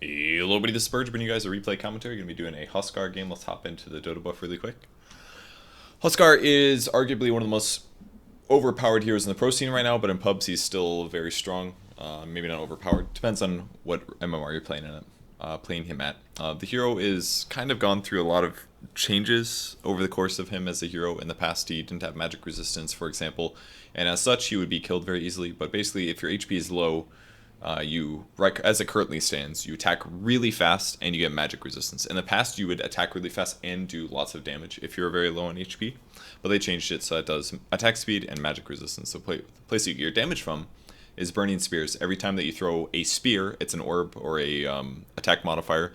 Hello, everybody. This is Purge, bringing you guys a replay commentary. Going to be doing a Huskar game. Let's hop into the Dota buff really quick. Huskar is arguably one of the most overpowered heroes in the pro scene right now, but in pubs he's still very strong. Maybe not overpowered. Depends on what MMR you're playing him at. The hero is kind of gone through a lot of changes over the course of him as a hero. In the past, he didn't have magic resistance, for example, and as such, he would be killed very easily. But basically, if your HP is low, as it currently stands, you attack really fast and you get magic resistance. In the past, you would attack really fast and do lots of damage if you're very low on HP, but they changed it so it does attack speed and magic resistance. So the place you get your damage from is burning spears. Every time that you throw a spear, it's an orb or a attack modifier.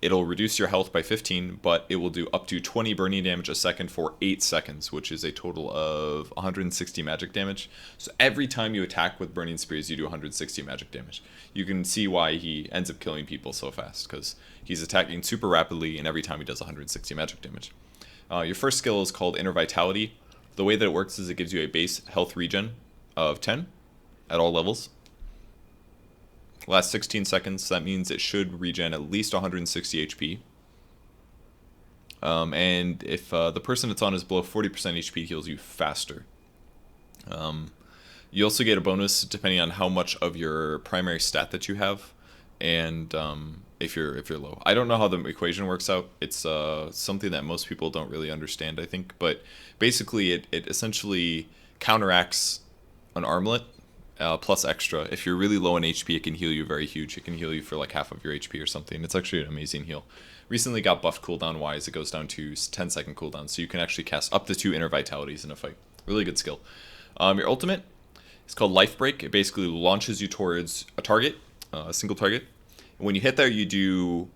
It'll reduce your health by 15, but it will do up to 20 burning damage a second for 8 seconds, which is a total of 160 magic damage. So every time you attack with burning spears, you do 160 magic damage. You can see why he ends up killing people so fast, because he's attacking super rapidly, and every time he does 160 magic damage. Your first skill is called Inner Vitality. The way that it works is it gives you a base health regen of 10 at all levels. Last 16 seconds, so that means it should regen at least 160 HP. And if the person it's on is below 40% HP, it heals you faster. You also get a bonus depending on how much of your primary stat that you have, and if you're low. I don't know how the equation works out. It's something that most people don't really understand, I think. But basically, it essentially counteracts an armlet. Plus extra. If you're really low on HP, it can heal you very huge. It can heal you for like half of your HP or something. It's actually an amazing heal. Recently got buffed cooldown wise. It goes down to 10-second cooldown, so you can actually cast up to 2 Inner Vitalities in a fight. Really good skill. Your ultimate is called Life Break. It basically launches you towards a target, a single target. And when you hit there, you do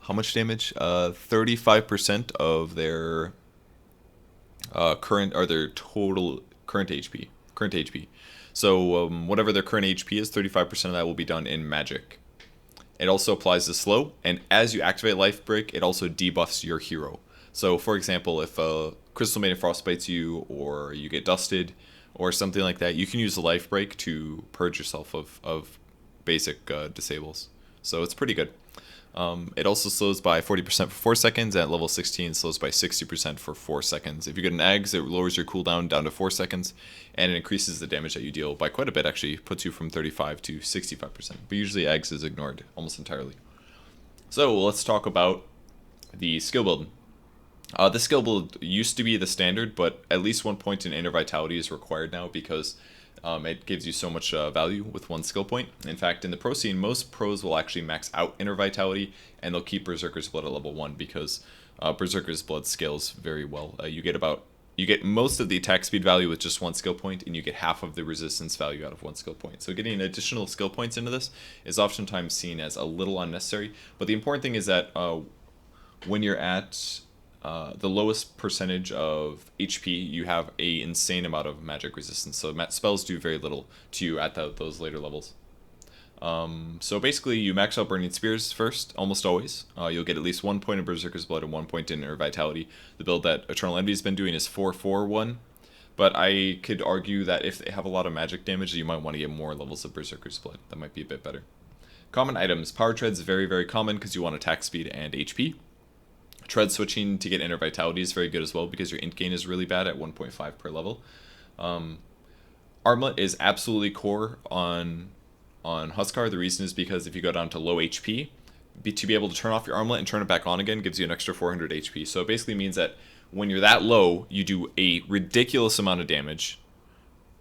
how much damage? 35% of their their total current HP. So whatever their current HP is, 35% of that will be done in magic. It also applies to slow, and as you activate Life Break, it also debuffs your hero. So for example, if Crystal Maiden Frostbites you, or you get dusted, or something like that, you can use the Life Break to purge yourself of basic disables. So it's pretty good. It also slows by 40% for 4 seconds. At level 16, it slows by 60% for 4 seconds. If you get an Eggs, it lowers your cooldown down to 4 seconds, and it increases the damage that you deal by quite a bit, actually. Puts you from 35 to 65%. But usually Eggs is ignored almost entirely. So let's talk about the skill build. This skill build used to be the standard, but at least 1 point in Inner Vitality is required now because it gives you so much value with 1 skill point. In fact, in the pro scene, most pros will actually max out Inner Vitality, and they'll keep Berserker's Blood at level 1 because Berserker's Blood scales very well. You get most of the attack speed value with just 1 skill point, and you get half of the resistance value out of 1 skill point. So getting additional skill points into this is oftentimes seen as a little unnecessary. But the important thing is that when you're at the lowest percentage of HP, you have a insane amount of magic resistance. So spells do very little to you at those later levels. So basically, you max out Burning Spears first, almost always. You'll get at least 1 point of Berserker's Blood and 1 point in Inner Vitality. The build that Eternal Envy's been doing is 4-4-1. But I could argue that if they have a lot of magic damage, you might want to get more levels of Berserker's Blood. That might be a bit better. Common items. Power Treads is very, very common because you want attack speed and HP. Tread switching to get Inner Vitality is very good as well because your int gain is really bad at 1.5 per level. Armlet is absolutely core on Huskar. The reason is because if you go down to low HP, to be able to turn off your armlet and turn it back on again gives you an extra 400 HP. So it basically means that when you're that low, you do a ridiculous amount of damage.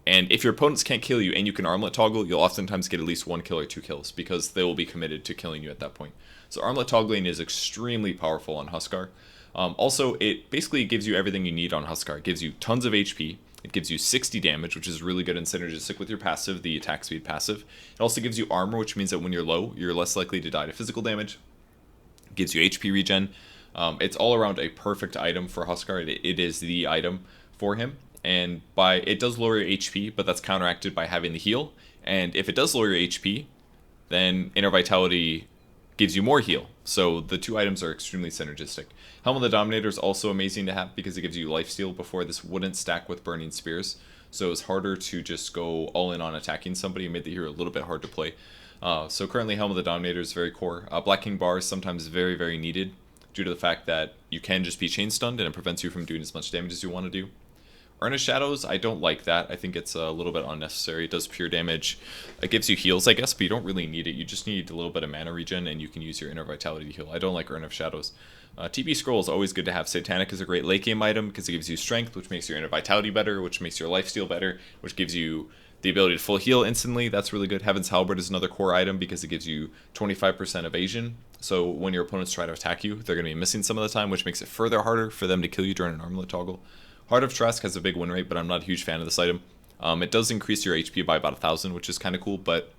And if your opponents can't kill you and you can armlet toggle, you'll oftentimes get at least 1 kill or 2 kills because they will be committed to killing you at that point. So armlet toggling is extremely powerful on Huskar. Also, it basically gives you everything you need on Huskar. It gives you tons of HP. It gives you 60 damage, which is really good and synergistic with your passive, the attack speed passive. It also gives you armor, which means that when you're low, you're less likely to die to physical damage. It gives you HP regen. It's all around a perfect item for Huskar. It is the item for him. And it does lower your HP, but that's counteracted by having the heal. And if it does lower your HP, then Inner Vitality gives you more heal. So the two items are extremely synergistic. Helm of the Dominator is also amazing to have because it gives you lifesteal. Before, this wouldn't stack with Burning Spears, so it's harder to just go all in on attacking somebody. It made the hero a little bit hard to play. So currently Helm of the Dominator is very core. Black King Bar is sometimes very, very needed due to the fact that you can just be chain stunned and it prevents you from doing as much damage as you want to do. Urn of Shadows, I don't like that. I think it's a little bit unnecessary. It does pure damage. It gives you heals, I guess, but you don't really need it. You just need a little bit of mana regen, and you can use your Inner Vitality to heal. I don't like Urn of Shadows. TP Scroll is always good to have. Satanic is a great late game item because it gives you strength, which makes your Inner Vitality better, which makes your lifesteal better, which gives you the ability to full heal instantly. That's really good. Heaven's Halberd is another core item because it gives you 25% evasion. So when your opponents try to attack you, they're going to be missing some of the time, which makes it further harder for them to kill you during an armlet toggle. Heart of Trask has a big win rate, but I'm not a huge fan of this item. It does increase your HP by about 1,000, which is kind of cool, but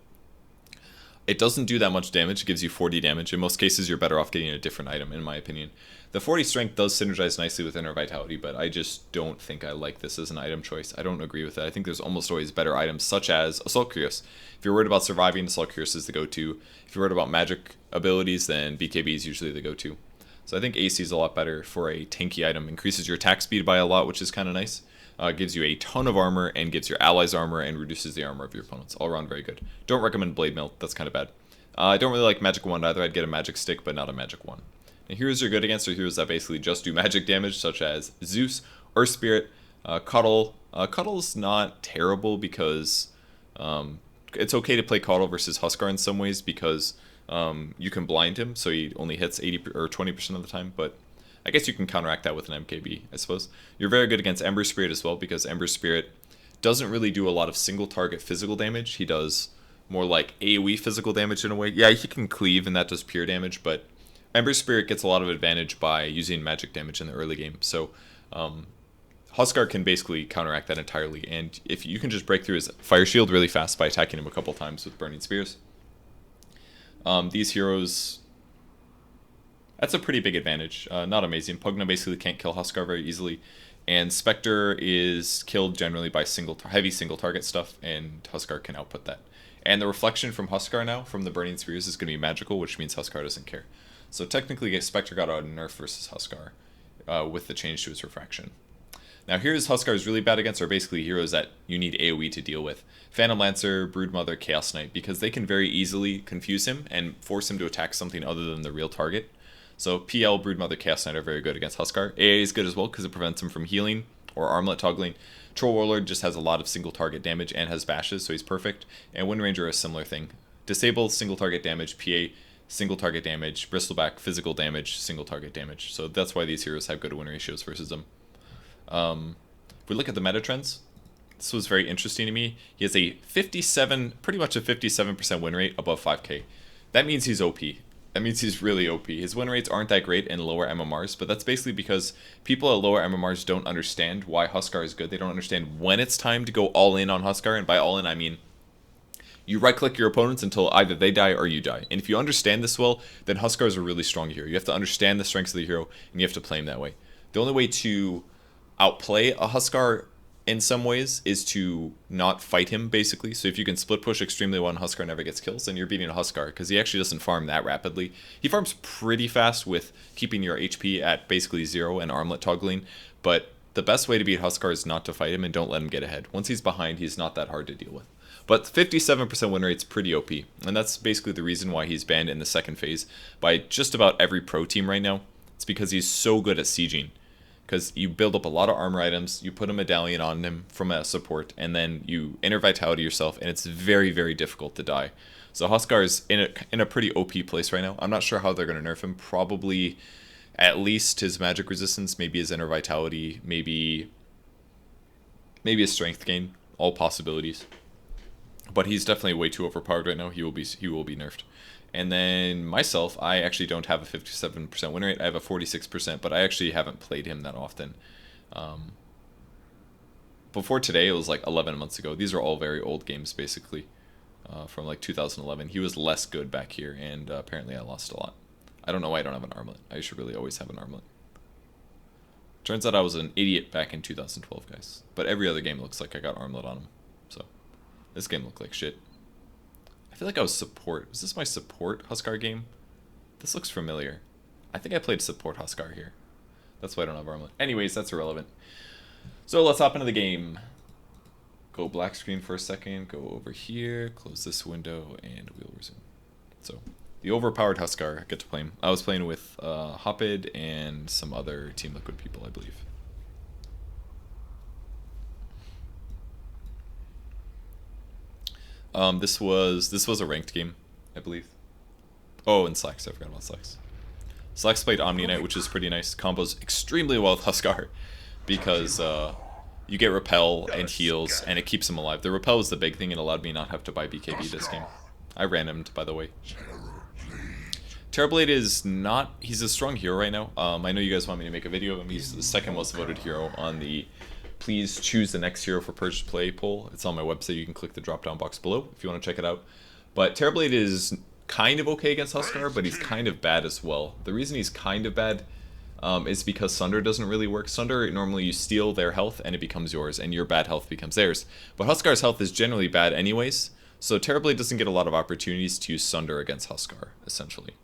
it doesn't do that much damage. It gives you 40 damage. In most cases, you're better off getting a different item, in my opinion. The 40 strength does synergize nicely with Inner Vitality, but I just don't think I like this as an item choice. I don't agree with it. I think there's almost always better items, such as Assault Cuirass. If you're worried about surviving, Assault Cuirass is the go-to. If you're worried about magic abilities, then BKB is usually the go-to. So I think AC is a lot better for a tanky item. Increases your attack speed by a lot, which is kind of nice. Gives you a ton of armor and gives your allies armor and reduces the armor of your opponents. All around very good. Don't recommend Blade Melt. That's kind of bad. I don't really like Magic Wand either. I'd get a Magic Stick, but not a Magic Wand. And heroes you're good against are heroes that basically just do magic damage, such as Zeus, Earth Spirit, Cuddle. Cuddle's not terrible because it's okay to play Cuddle versus Huskar in some ways because you can blind him, so he only hits 80 or 20% of the time, but I guess you can counteract that with an MKB, I suppose. You're very good against Ember Spirit as well, because Ember Spirit doesn't really do a lot of single target physical damage. He does more like AoE physical damage in a way. Yeah, he can cleave, and that does pure damage, but Ember Spirit gets a lot of advantage by using magic damage in the early game, so Huskar can basically counteract that entirely, and if you can just break through his Fire Shield really fast by attacking him a couple times with Burning Spears. These heroes, that's a pretty big advantage. Not amazing. Pugna basically can't kill Huskar very easily, and Spectre is killed generally by heavy single target stuff, and Huskar can output that. And the reflection from Huskar now, from the Burning Spears, is going to be magical, which means Huskar doesn't care. So technically, Spectre got a nerf versus Huskar with the change to its refraction. Now, heroes Huskar is really bad against are basically heroes that you need AoE to deal with. Phantom Lancer, Broodmother, Chaos Knight, because they can very easily confuse him and force him to attack something other than the real target. So PL, Broodmother, Chaos Knight are very good against Huskar. AA is good as well because it prevents him from healing or armlet toggling. Troll Warlord just has a lot of single target damage and has bashes, so he's perfect. And Wind Ranger is a similar thing. Disable, single target damage, PA, single target damage, Bristleback, physical damage, single target damage. So that's why these heroes have good win ratios versus them. If we look at the meta trends, this was very interesting to me. He has a 57, pretty much a 57% win rate above 5k. That means he's OP. That means he's really OP. His win rates aren't that great in lower MMRs, but that's basically because people at lower MMRs don't understand why Huskar is good. They don't understand when it's time to go all in on Huskar, and by all in I mean you right-click your opponents until either they die or you die. And if you understand this well, then Huskar is a really strong hero. You have to understand the strengths of the hero, and you have to play him that way. The only way to outplay a Huskar in some ways is to not fight him, basically. So if you can split push extremely well and Huskar never gets kills, then you're beating a Huskar, because he actually doesn't farm that rapidly. He farms pretty fast with keeping your HP at basically 0 and armlet toggling, but the best way to beat Huskar is not to fight him and don't let him get ahead. Once he's behind, he's not that hard to deal with. But 57% win rate's pretty OP, and that's basically the reason why he's banned in the second phase by just about every pro team right now. It's because he's so good at sieging. Because you build up a lot of armor items, you put a medallion on him from a support, and then you Inner Vitality yourself, and it's very, very difficult to die. So Huskar is in a pretty OP place right now. I'm not sure how they're going to nerf him. Probably at least his magic resistance, maybe his Inner Vitality, maybe a strength gain. All possibilities. But he's definitely way too overpowered right now. He will be nerfed. And then myself, I actually don't have a 57% win rate. I have a 46%, but I actually haven't played him that often. Before today, it was like 11 months ago. These are all very old games, basically, from like 2011. He was less good back here, and apparently I lost a lot. I don't know why I don't have an armlet. I should really always have an armlet. Turns out I was an idiot back in 2012, guys. But every other game looks like I got armlet on him. So this game looked like shit. I feel like I was support. Was this my support Huskar game? This looks familiar. I think I played support Huskar here. That's why I don't have armlet. Anyways, that's irrelevant. So let's hop into the game. go black screen for a second, go over here, close this window, and we'll resume. So, the overpowered Huskar, I get to play him. I was playing with Hoppid and some other Team Liquid people, I believe. This was a ranked game, I believe. Oh, and Slacks, I forgot about Slacks. Slacks played Omni Knight, which is pretty nice. Combos extremely well with Huskar, because you get repel and heals, and it keeps him alive. The repel was the big thing, and allowed me not have to buy BKB this game. I randomed, by the way. Terrorblade is not... He's a strong hero right now. I know you guys want me to make a video of him. He's the second most voted hero on the Please Choose the Next Hero for Purge to Play poll. It's on my website. You can click the drop-down box below if you want to check it out. But Terrorblade is kind of okay against Huskar, but he's kind of bad as well. The reason he's kind of bad is because Sunder doesn't really work. Sunder, normally you steal their health and it becomes yours, and your bad health becomes theirs. But Huskar's health is generally bad anyways, so Terrorblade doesn't get a lot of opportunities to use Sunder against Huskar, essentially.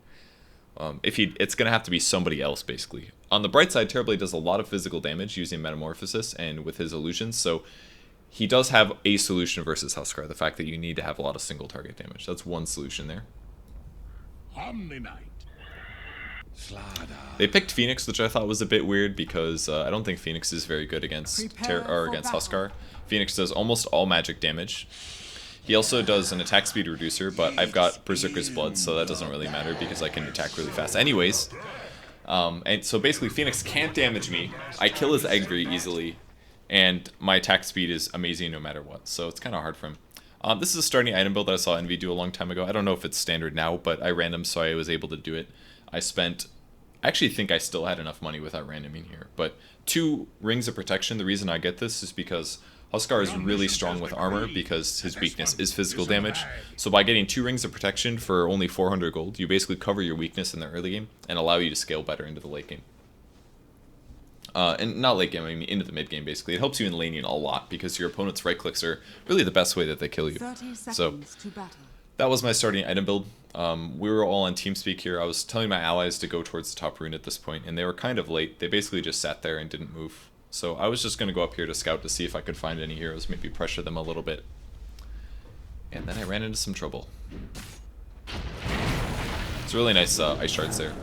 It's going to have to be somebody else, basically. On the bright side, Terrorblade does a lot of physical damage using Metamorphosis and with his illusions, so he does have a solution versus Huskar, the fact that you need to have a lot of single target damage. That's one solution there. They picked Phoenix, which I thought was a bit weird because I don't think Phoenix is very good against Huskar. Phoenix does almost all magic damage. He also does an attack speed reducer, but I've got Berserker's Blood, so that doesn't really matter because I can attack really fast anyways. And so basically Phoenix can't damage me, I kill his egg very easily, and my attack speed is amazing no matter what, so it's kind of hard for him. This is a starting item build that I saw Envy do a long time ago. I don't know if it's standard now, but I random, so I was able to do it. I actually think I still had enough money without randoming here, but 2 Rings of Protection. The reason I get this is because Huskar is really strong with armor because his weakness is physical damage. So by getting 2 Rings of Protection for only 400 gold, you basically cover your weakness in the early game and allow you to scale better into the late game. And not late game, I mean into the mid game basically. It helps you in laning a lot because your opponent's right clicks are really the best way that they kill you. So that was my starting item build. We were all on TeamSpeak here. I was telling my allies to go towards the top rune at this point, and they were kind of late. They basically just sat there and didn't move. So I was just going to go up here to scout to see if I could find any heroes, maybe pressure them a little bit. And then I ran into some trouble. It's really nice ice shards there.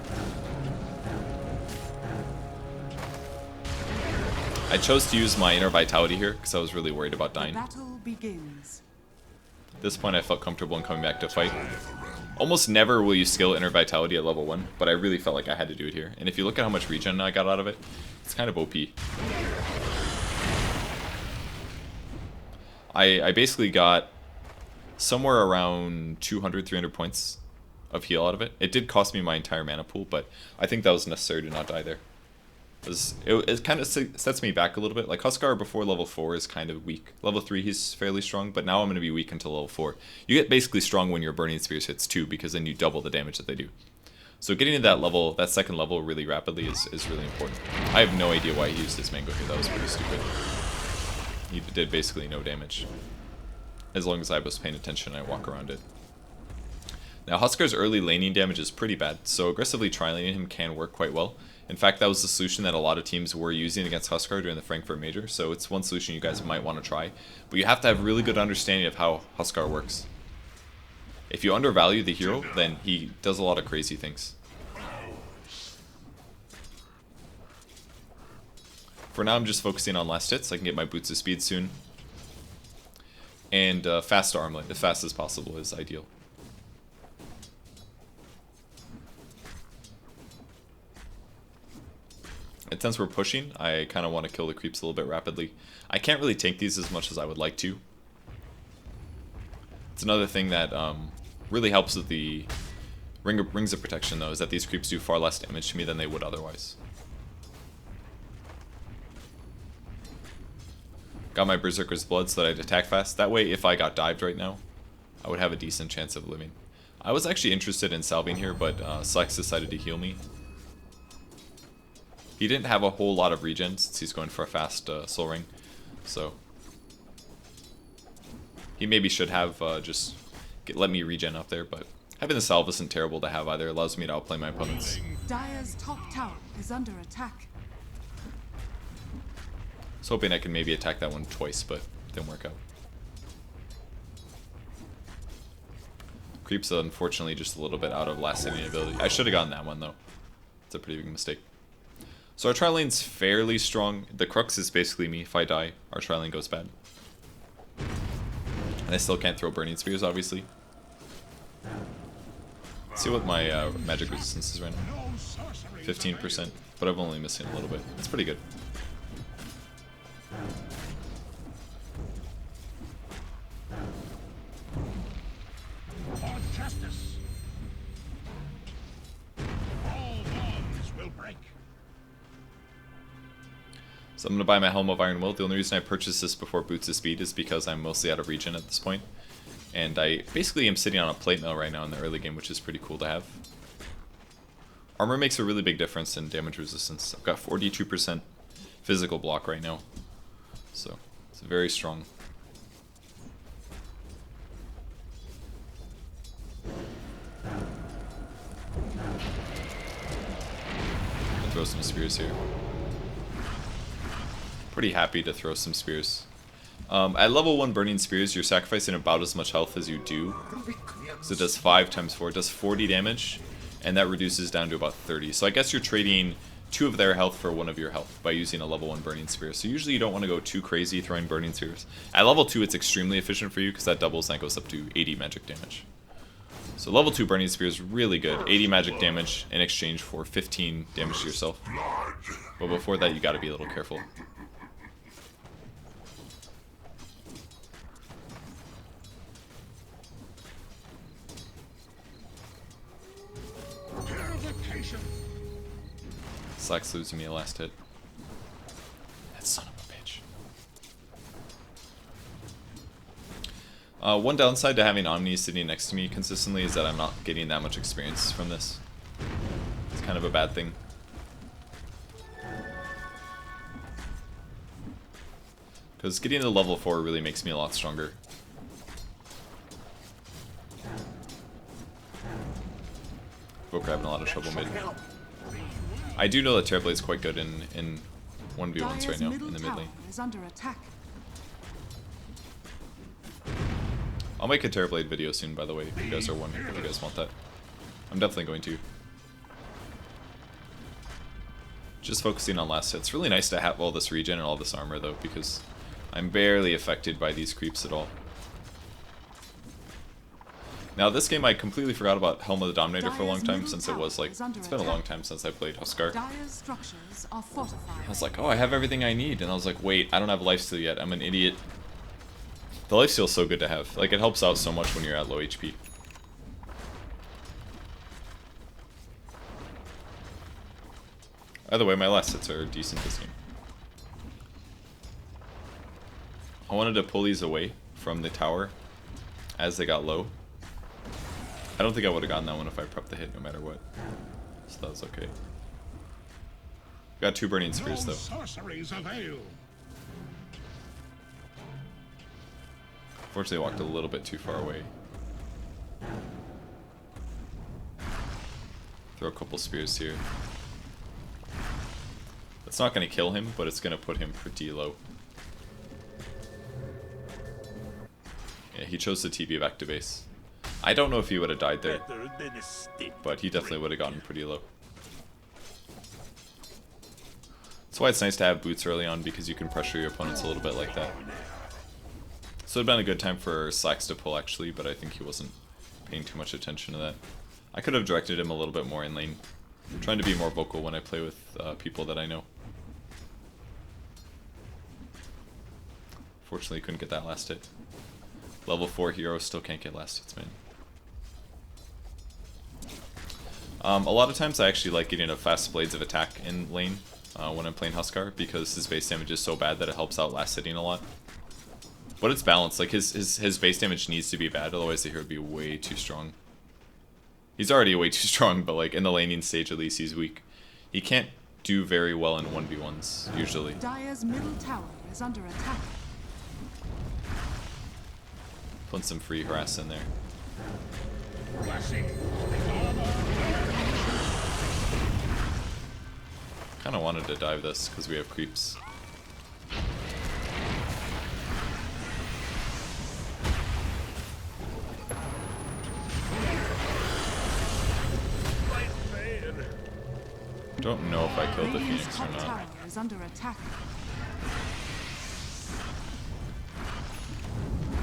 I chose to use my Inner Vitality here because I was really worried about dying. Battle begins. At this point I felt comfortable in coming back to fight. Almost never will you skill Inner Vitality at level 1, but I really felt like I had to do it here. And if you look at how much regen I got out of it, it's kind of OP. I basically got somewhere around 200, 300 points of heal out of it. It did cost me my entire mana pool, but I think that was necessary to not die there. It kind of sets me back a little bit. Like Huskar before level 4 is kind of weak. Level 3 he's fairly strong, but now I'm going to be weak until level 4. You get basically strong when your Burning Spears hits 2 because then you double the damage that they do. So getting to that level, that second level really rapidly is really important. I have no idea why he used his Mango here. That was pretty stupid. He did basically no damage. As long as I was paying attention, I walk around it. Now Huskar's early laning damage is pretty bad, so aggressively tri-laning him can work quite well. In fact, that was the solution that a lot of teams were using against Huskar during the Frankfurt Major, so it's one solution you guys might want to try. But you have to have really good understanding of how Huskar works. If you undervalue the hero, then he does a lot of crazy things. For now, I'm just focusing on last hits. I can get my boots of speed soon. And fast armlet, as fast as possible, is ideal. And since we're pushing, I kind of want to kill the creeps a little bit rapidly. I can't really tank these as much as I would like to. It's another thing that really helps with the Rings of Protection, though, is that these creeps do far less damage to me than they would otherwise. Got my Berserker's Blood so that I'd attack fast. That way, if I got dived right now, I would have a decent chance of living. I was actually interested in salving here, but Slex decided to heal me. He didn't have a whole lot of regen since he's going for a fast soul ring, so he maybe should have just let me regen up there, but having the salve isn't terrible to have either. It allows me to outplay my opponents. Dire's top tower is under attack. I was hoping I could maybe attack that one twice, but it didn't work out. Creep's unfortunately just a little bit out of last hitting ability. I should have gotten that one though. It's a pretty big mistake. So our tri lane's fairly strong. The crux is basically me. If I die, our tri lane goes bad. And I still can't throw burning spears, obviously. Let's see what my magic resistance is right now. 15%, but I'm only missing a little bit. It's pretty good. For justice. All bonds will break. So I'm going to buy my Helm of Iron Will. The only reason I purchased this before Boots of Speed is because I'm mostly out of regen at this point. And I basically am sitting on a plate mill right now in the early game, which is pretty cool to have. Armor makes a really big difference in damage resistance. I've got 42% physical block right now. So it's very strong. I'll throw some spears here. Pretty happy to throw some spears. At level 1 Burning Spears, you're sacrificing about as much health as you do. So it does 5 times 4. It does 40 damage, and that reduces down to about 30. So I guess you're trading 2 of their health for 1 of your health by using a level 1 Burning Spear. So usually you don't want to go too crazy throwing Burning Spears. At level 2, it's extremely efficient for you because that doubles and that goes up to 80 magic damage. So level 2 Burning Spear is really good. 80 magic damage in exchange for 15 damage to yourself. But before that, you got to be a little careful. Slack's losing me a last hit. That son of a bitch. One downside to having Omni sitting next to me consistently is that I'm not getting that much experience from this. It's kind of a bad thing. Because getting to level 4 really makes me a lot stronger. Book having a lot of trouble mid. I do know that Terrablade's quite good in 1v1s right now in the mid lane. Is under attack. I'll make a Terrorblade video soon, by the way, if you guys are wondering if you guys want that. I'm definitely going to. Just focusing on last hit. It's really nice to have all this regen and all this armor, though, because I'm barely affected by these creeps at all. Now, this game I completely forgot about Helm of the Dominator for a long time, since it was like, it's been a long time since I played Huskar. I was like, oh, I have everything I need, and I was like, wait, I don't have lifesteal yet, I'm an idiot. The lifesteal is so good to have. Like, it helps out so much when you're at low HP. Either way, my last hits are decent this game. I wanted to pull these away from the tower as they got low. I don't think I would have gotten that one if I prepped the hit no matter what. So that was okay. Got 2 burning spears though. Unfortunately, I walked a little bit too far away. Throw a couple spears here. It's not going to kill him, but it's going to put him pretty low. Yeah, he chose to TP back to base. I don't know if he would have died there, but he definitely would have gotten pretty low. That's why it's nice to have boots early on, because you can pressure your opponents a little bit like that. So it'd been a good time for Slacks to pull actually, but I think he wasn't paying too much attention to that. I could have directed him a little bit more in lane. I'm trying to be more vocal when I play with people that I know. Fortunately, couldn't get that last hit. Level 4 hero still can't get last hits, man. A lot of times I actually like getting a fast blades of attack in lane when I'm playing Huskar, because his base damage is so bad that it helps out last hitting a lot. But it's balanced. Like his base damage needs to be bad, otherwise the hero would be way too strong. He's already way too strong, but like in the laning stage at least he's weak. He can't do very well in 1v1s usually. Dire's middle tower is under attack. Put some free harass in there. Kinda wanted to dive this because we have creeps. Don't know if I killed the Radiant's Phoenix or top not. tower is under attack.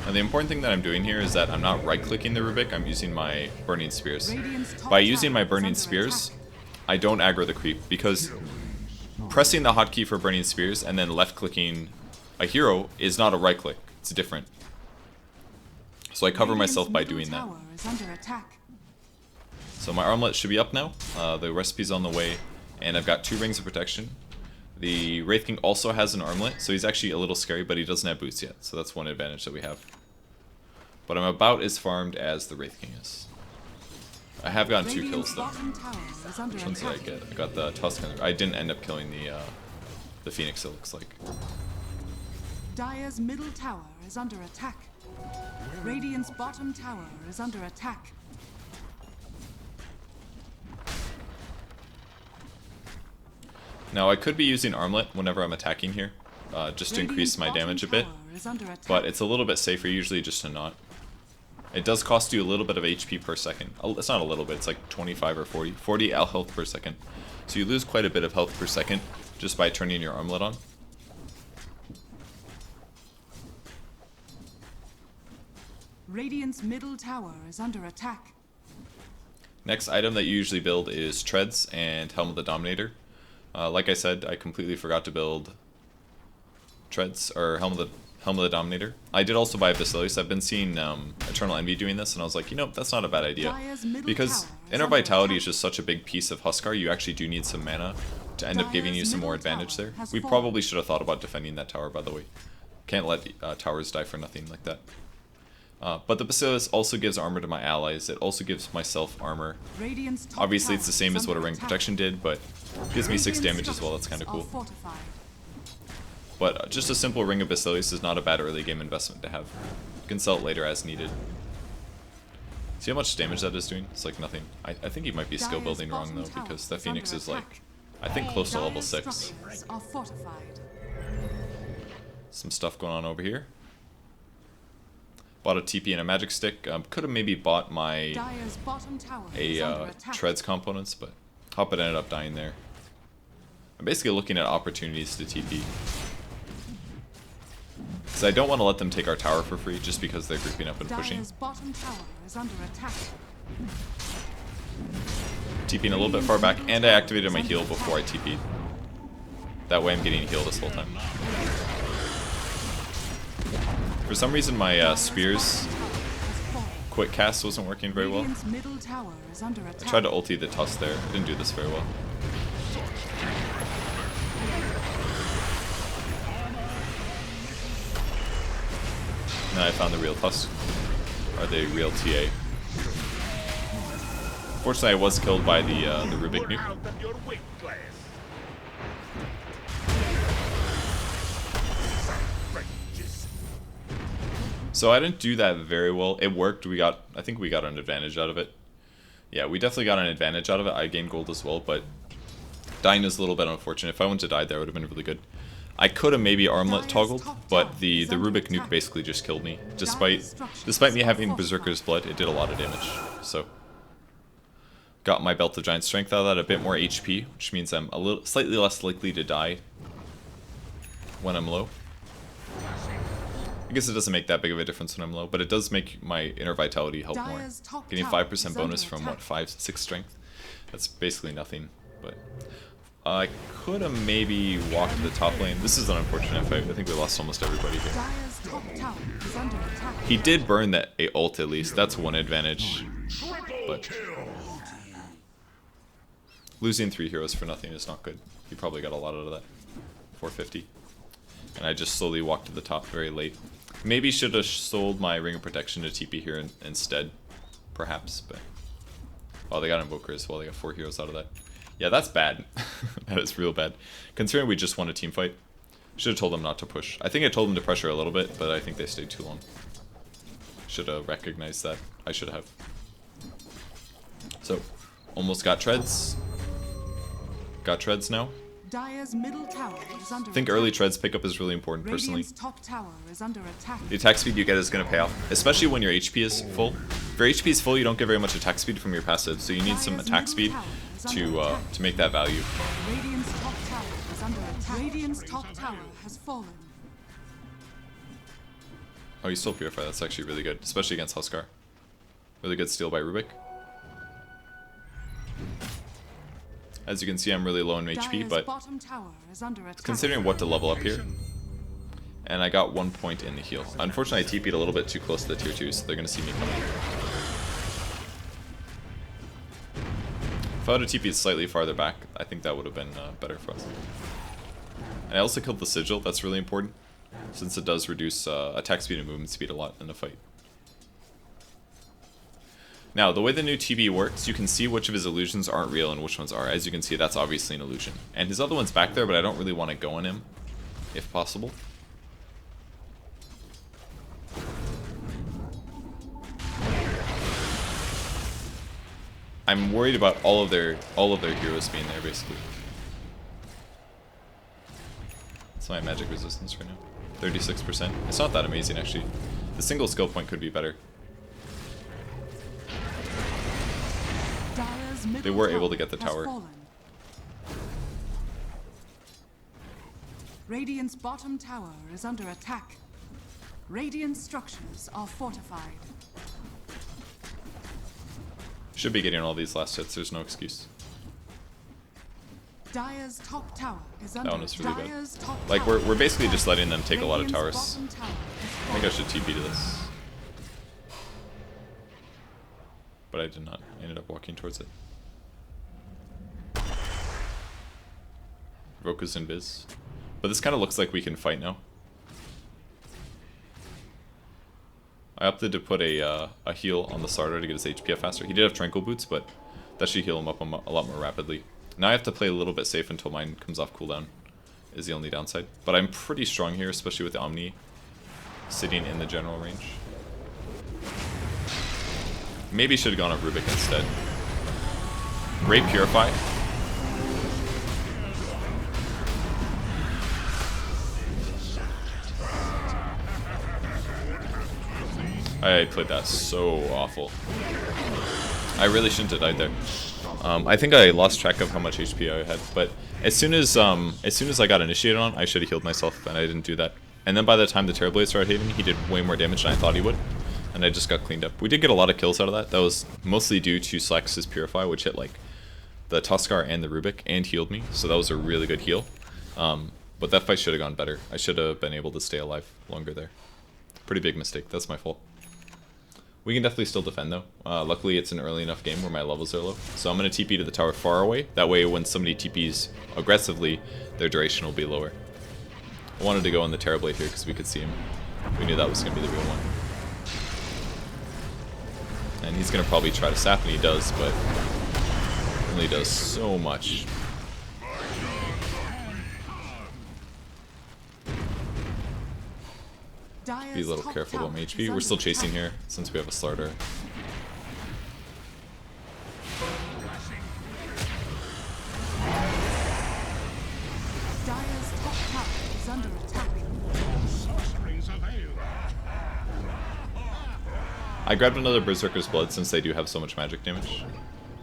Now the important thing that I'm doing here is that I'm not right-clicking the Rubik, I'm using my Burning Spears. Radiant's top By using my tower is Burning under Spears, attack. I don't aggro the creep, because pressing the hotkey for Burning Spears and then left-clicking a hero is not a right-click, it's different. So I cover Radiant's myself by middle doing that. tower is under attack. So my armlet should be up now, the recipe's on the way, and I've got 2 rings of protection. The Wraith King also has an armlet, so he's actually a little scary, but he doesn't have boots yet, so that's one advantage that we have. But I'm about as farmed as the Wraith King is. I have gotten 2 kills Radiant's though. bottom tower is under Which ones did I attack. get? I got the Tusk, and I didn't end up killing the Phoenix, it looks like. Dire's middle tower is under attack. Radiant's bottom tower is under attack. Now I could be using armlet whenever I'm attacking here, just to increase my damage a bit, but it's a little bit safer usually just to not. It does cost you a little bit of HP per second. It's not a little bit, it's like 25 or 40. 40 health per second. So you lose quite a bit of health per second just by turning your armlet on. Radiant's middle tower is under attack. Next item that you usually build is Treads and Helm of the Dominator. Like I said, I completely forgot to build Treads, or Helm of the Dominator. I did also buy Basilius. I've been seeing Eternal Envy doing this, and I was like, you know, that's not a bad idea. Dire's middle Because tower is Inner under Vitality attack. is just such a big piece of Huskar, you actually do need some mana to end up giving you Dire's some more middle advantage tower there. has We fallen. probably should have thought about defending that tower, by the way. Can't let towers die for nothing like that. But the Basilius also gives armor to my allies. It also gives myself armor. Radiant's top Obviously, it's the tower same is as what a under Ring attack. Protection did, but gives me 6 Radiant damage as well. That's kind of structures cool. are fortified. But just a simple Ring of Basilius is not a bad early game investment to have. You can sell it later as needed. See how much damage that is doing? It's like nothing. I think he might be skill Dire's building wrong bottom though, tower because the is Phoenix under is like, attack. I think close to level Dire's 6. structures are fortified. Some stuff going on over here. Bought a TP and a magic stick. Could have maybe bought my Dire's bottom tower is under attack. Treads components, but Hoppet ended up dying there. I'm basically looking at opportunities to TP. Because I don't want to let them take our tower for free just because they're grouping up and pushing. Dire's bottom tower is under attack. TPing a little bit far back, and I activated my heal before I TP'd. That way I'm getting healed this whole time. For some reason my Spears quick cast wasn't working very well. Radiant's middle tower is under attack. I tried to ulti the Tusk there. I didn't do this very well. Now I found the real Tusk. Or the real TA. Fortunately I was killed by the Rubik nuke. Out of your weight class. Outrageous. So I didn't do that very well. It worked. I think we got an advantage out of it. Yeah, we definitely got an advantage out of it. I gained gold as well, but dying is a little bit unfortunate. If I wouldn't have died there, it would have been really good. I could have maybe armlet toggled, but the Rubik nuke basically just killed me. Despite me having Berserker's Blood, it did a lot of damage. So got my Belt of Giant Strength out of that, a bit more HP, which means I'm slightly less likely to die when I'm low. I guess it doesn't make that big of a difference when I'm low, but it does make my Inner Vitality help more. Dire's top Getting tower 5% is bonus under from, what, attack. 5, 6 strength? That's basically nothing, but I could have maybe walked to the top lane. This is an unfortunate fight. I think we lost almost everybody here. Dire's top tower is under attack. He did burn that a ult at least. That's one advantage. But losing 3 heroes for nothing is not good. He probably got a lot out of that. 450. And I just slowly walked to the top very late. Maybe should have sold my Ring of Protection to TP here instead. Perhaps, but... Oh, they got Invoker as well. They got 4 heroes out of that. Yeah, that's bad. That is real bad. Considering we just won a team fight. Should have told them not to push. I think I told them to pressure a little bit, but I think they stayed too long. Should have recognized that. I should have. So, almost got Treads. Got Treads now. Dire's middle tower is under I think attack. early treads pickup is really important personally. Radiant's top tower is under attack. The attack speed you get is going to pay off, especially when your HP is full. If your HP is full, you don't get very much attack speed from your passive, so you need some attack speed to make that value. Radiant's top tower is under attack. Radiant's top tower has fallen. Oh, you still purify. That's actually really good, especially against Huskar. Really good steal by Rubik. As you can see, I'm really low in HP, but bottom tower is under attack. considering what to level up here. And I got 1 point in the heal. Unfortunately, I TP'd a little bit too close to the tier 2, so they're going to see me coming. If I would have TP'd slightly farther back, I think that would have been better for us. And I also killed the Sigil. That's really important, since it does reduce attack speed and movement speed a lot in a fight. Now, the way the new TB works, you can see which of his illusions aren't real and which ones are. As you can see, that's obviously an illusion. And his other one's back there, but I don't really want to go on him, if possible. I'm worried about all of their heroes being there, basically. That's my magic resistance right now. 36%. It's not that amazing, actually. The single skill point could be better. They were able to get the tower. Radiant's bottom tower is under attack. Radiant structures are fortified. Should be getting all these last hits, there's no excuse. Dire's top tower is under That one was really bad. Dire's top Like, tower. we're basically just letting them take a lot of towers. Bottom tower is I think I should TP to this. But I did not. I ended up walking towards it. Roku's invis. But this kind of looks like we can fight now. I opted to put a heal on the starter to get his HP up faster. He did have Tranquil Boots, but that should heal him up a lot more rapidly. Now I have to play a little bit safe until mine comes off cooldown, is the only downside. But I'm pretty strong here, especially with the Omni sitting in the general range. Maybe should have gone on Rubik instead. Great Purify. I played that so awful. I really shouldn't have died there. I think I lost track of how much HP I had, but as soon as I got initiated on, I should have healed myself, and I didn't do that. And then by the time the Terrorblade started hitting me, he did way more damage than I thought he would, and I just got cleaned up. We did get a lot of kills out of that. That was mostly due to Slex's Purify, which hit like the Huskar and the Rubik and healed me, so that was a really good heal. But that fight should have gone better. I should have been able to stay alive longer there. Pretty big mistake. That's my fault. We can definitely still defend though. Luckily it's an early enough game where my levels are low. So I'm going to TP to the tower far away. That way when somebody TPs aggressively, their duration will be lower. I wanted to go on the Terrorblade here because we could see him. We knew that was going to be the real one. And he's going to probably try to sap, and he does, but only does so much. Be a little careful about my HP. We're still chasing here since we have a starter. Dire's top tower is under attack. I grabbed another Berserker's Blood since they do have so much magic damage.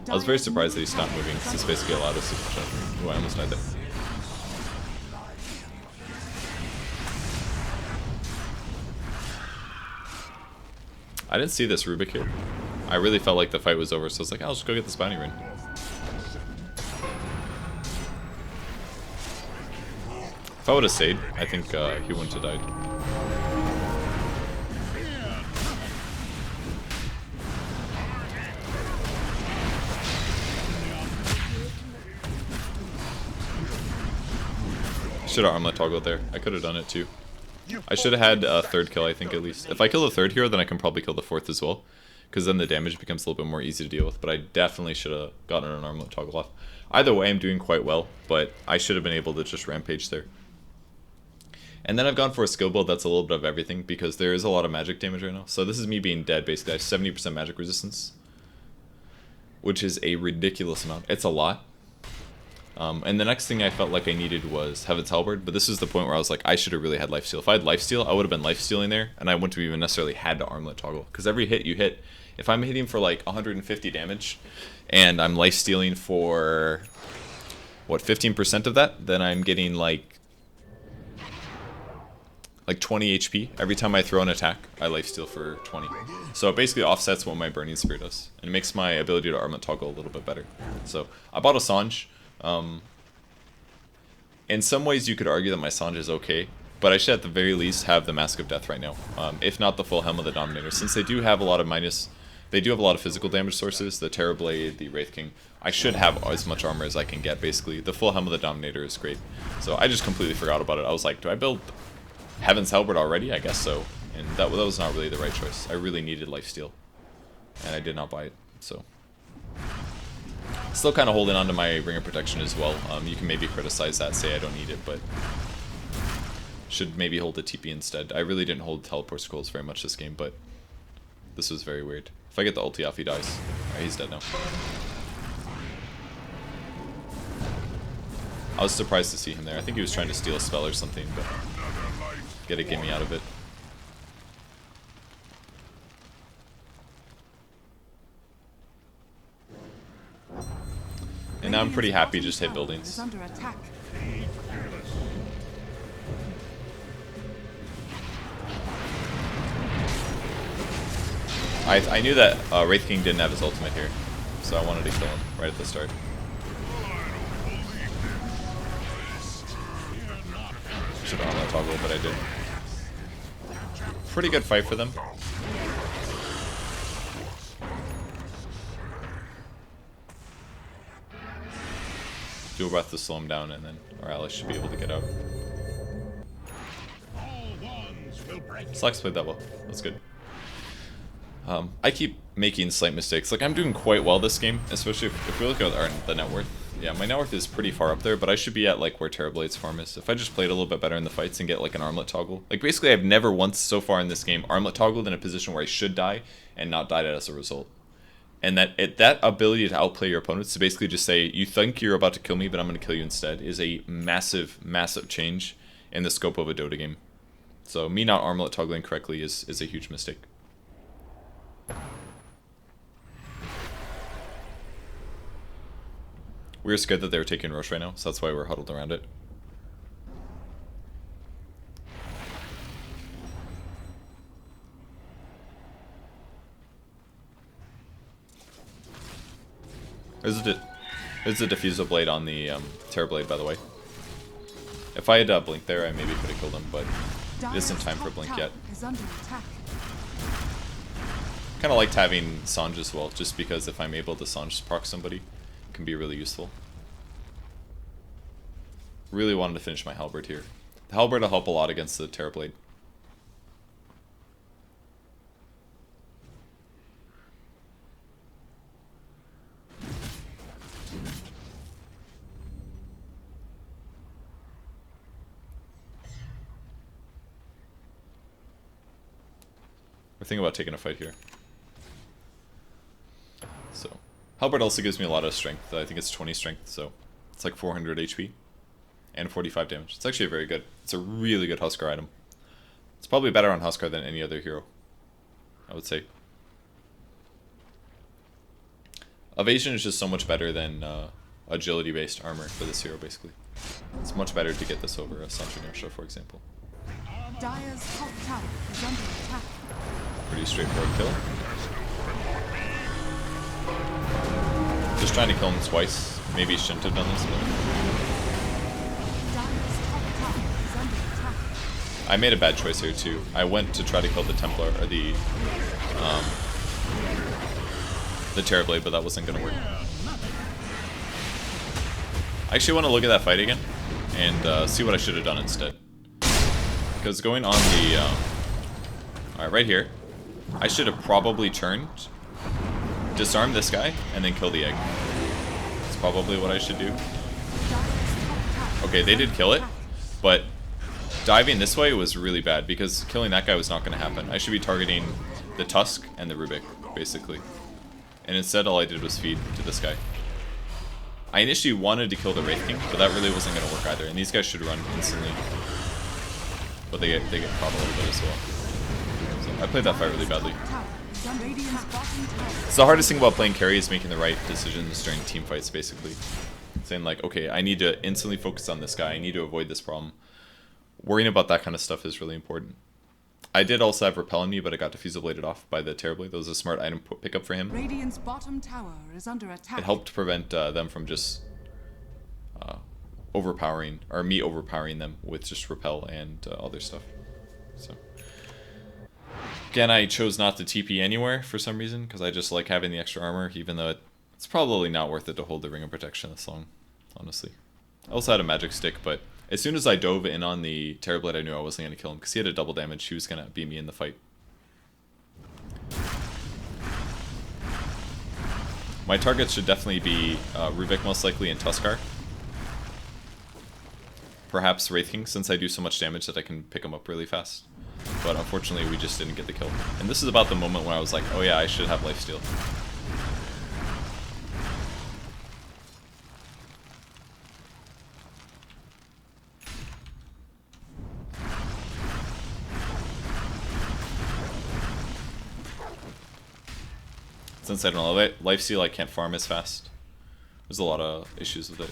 I was very surprised that he stopped moving because this basically allowed us to push up. Ooh, I almost died there. I didn't see this Rubik here. I really felt like the fight was over, so I was like, I'll just go get this bounty ring. If I would have stayed, I think he wouldn't have died. Should have armlet toggled there. I could have done it too. I should have had a third kill, I think, at least. If I kill the third hero, then I can probably kill the fourth as well, because then the damage becomes a little bit more easy to deal with, but I definitely should have gotten an armlet toggle off. Either way, I'm doing quite well, but I should have been able to just rampage there. And then I've gone for a skill build that's a little bit of everything, because there is a lot of magic damage right now. So this is me being dead, basically. I have 70% magic resistance, which is a ridiculous amount. It's a lot. And the next thing I felt like I needed was Heaven's Halberd, but this is the point where I was like, I should have really had lifesteal. If I had lifesteal, I would have been lifestealing there, and I wouldn't have even necessarily had to armlet toggle. Because every hit you hit, if I'm hitting for like 150 damage, and I'm lifestealing for, what, 15% of that, then I'm getting like 20 HP. Every time I throw an attack, I lifesteal for 20. So it basically offsets what my Burning Spear does, and it makes my ability to armlet toggle a little bit better. So I bought a Sange. In some ways, you could argue that my Sange is okay, but I should at the very least have the Mask of Death right now, if not the full Helm of the Dominator, since they do have a lot of physical damage sources, the Terrorblade, the Wraith King. I should have as much armor as I can get, basically. The full Helm of the Dominator is great. So I just completely forgot about it. I was like, do I build Heaven's Halberd already? I guess so. And that was not really the right choice. I really needed lifesteal, and I did not buy it, so. Still kind of holding on to my Ring of Protection as well. You can maybe criticize that, say I don't need it, but should maybe hold the TP instead. I really didn't hold Teleport Scrolls very much this game, but this was very weird. If I get the ulti off, he dies. Alright, he's dead now. I was surprised to see him there. I think he was trying to steal a spell or something, but get a gimme out of it. And now I'm pretty happy just hit buildings. I knew that Wraith King didn't have his ultimate here, so I wanted to kill him right at the start. Should have on that toggle, but I didn't. Pretty good fight for them. Dual Breath to slow him down, and then our allies should be able to get out. Slacks played that well. That's good. I keep making slight mistakes. Like, I'm doing quite well this game, especially if we look at the net worth. Yeah, my net worth is pretty far up there, but I should be at like where Terrorblade's farm is. If I just played a little bit better in the fights and get like an armlet toggle. Like, basically I've never once so far in this game armlet toggled in a position where I should die and not died as a result. And that ability to outplay your opponents, to basically just say, you think you're about to kill me, but I'm going to kill you instead, is a massive, massive change in the scope of a Dota game. So me not armlet toggling correctly is a huge mistake. We were scared that they were taking Roche right now, so that's why we're huddled around it. There's a Diffusal Blade on the Terrorblade, by the way. If I had Blink there, I maybe could have killed him, but it isn't time for Blink yet. Kind of liked having Sange as well, just because if I'm able to Sange proc somebody, it can be really useful. Really wanted to finish my Halberd here. The Halberd will help a lot against the Terrorblade. We're thinking about taking a fight here. So, Halberd also gives me a lot of strength. I think it's 20 strength, so it's like 400 HP and 45 damage. It's actually very good. It's a really good Huskar item. It's probably better on Huskar than any other hero, I would say. Evasion is just so much better than agility-based armor for this hero, basically. It's much better to get this over a Sange Inertia, for example. Dire's top tower is under attack. Pretty straightforward kill. Just trying to kill him twice. Maybe he shouldn't have done this, but Dire's top tower is under attack. I made a bad choice here too. I went to try to kill the Templar, or the Terrorblade, but that wasn't gonna work. I actually want to look at that fight again and see what I should have done instead. Because going on the alright, right here, I should have probably turned, disarm this guy, and then kill the egg. That's probably what I should do. Okay, they did kill it, but diving this way was really bad because killing that guy was not going to happen. I should be targeting the Tusk and the Rubik, basically. And instead all I did was feed to this guy. I initially wanted to kill the Wraith King, but that really wasn't going to work either. And these guys should run instantly. But they get caught a little bit as well. So I played that fight really badly. It's the hardest thing about playing carry is making the right decisions during team fights, basically. Saying like, okay, I need to instantly focus on this guy. I need to avoid this problem. Worrying about that kind of stuff is really important. I did also have Repel on me, but I got Diffusal Bladed off by the Terrorblade. That was a smart item pickup for him. Radiant's bottom tower is under attack. It helped prevent them from just overpowering, or me overpowering them with just Repel and other stuff. So again, I chose not to TP anywhere for some reason, because I just like having the extra armor, even though it's probably not worth it to hold the Ring of Protection this long, honestly. I also had a magic stick, but as soon as I dove in on the Terrorblade, I knew I wasn't going to kill him, because he had a double damage. He was going to beat me in the fight. My targets should definitely be Rubik most likely and Huskar. Perhaps Wraith King, since I do so much damage that I can pick him up really fast. But unfortunately, we just didn't get the kill. And this is about the moment when I was like, oh yeah, I should have lifesteal. Since I don't know lifesteal, I can't farm as fast. There's a lot of issues with it.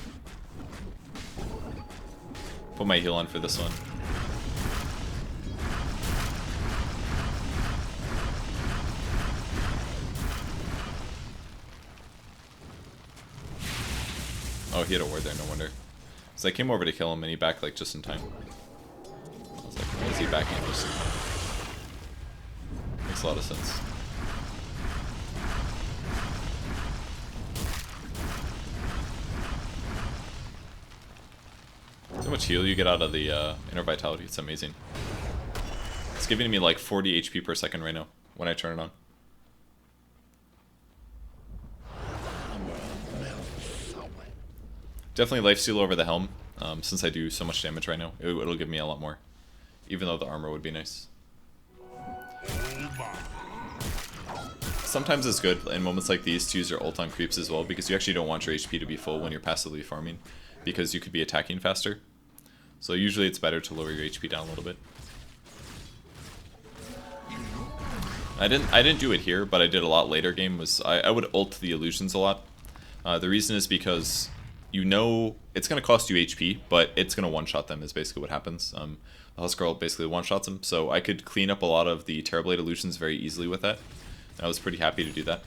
Put my heal on for this one. Oh, he had a ward there, no wonder. So I came over to kill him and he backed like just in time. I was like, why is he backing just in time? Makes a lot of sense. So much heal you get out of the Inner Vitality, it's amazing. It's giving me like 40 HP per second right now when I turn it on. Definitely lifesteal over the Helm, since I do so much damage right now. It'll give me a lot more, even though the armor would be nice. Sometimes it's good in moments like these to use your ult on creeps as well, because you actually don't want your HP to be full when you're passively farming, because you could be attacking faster. So usually it's better to lower your HP down a little bit. I didn't do it here, but I did a lot later game. I would ult the illusions a lot. The reason is because you know it's going to cost you HP, but it's going to one-shot them is basically what happens. The Huskar ult basically one-shots them, so I could clean up a lot of the Terrorblade illusions very easily with that. I was pretty happy to do that.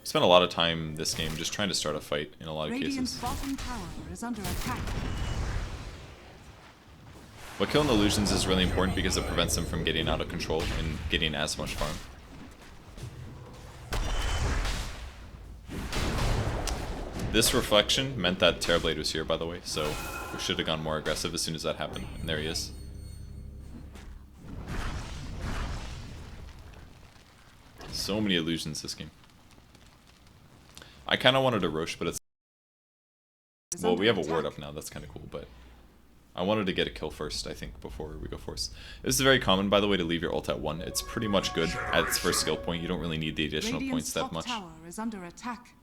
Spent a lot of time this game just trying to start a fight in a lot of Radiant's cases. bottom tower is under attack. But killing illusions is really important because it prevents them from getting out of control and getting as much farm. This reflection meant that Terrorblade was here, by the way, so we should have gone more aggressive as soon as that happened. And there he is. So many illusions this game. I kind of wanted to Roche, but it's... Well, we have a ward up now, that's kind of cool, but... I wanted to get a kill first, I think, before we go force. This is very common, by the way, to leave your ult at 1. It's pretty much good at its first skill point. You don't really need the additional points that much. Tower is under attack.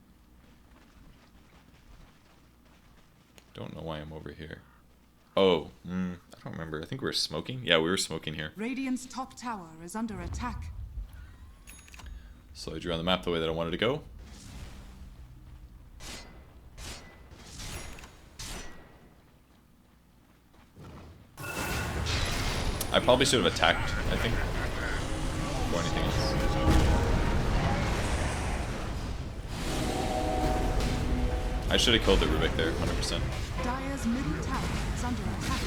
Don't know why I'm over here. Oh, I don't remember. I think we were smoking? Yeah, we were smoking here. Radiant's top tower is under attack. So I drew on the map the way that I wanted to go. I probably should have attacked, I think, before anything else. I should have killed the Rubik there, 100%. Dire's middle tower is under attack.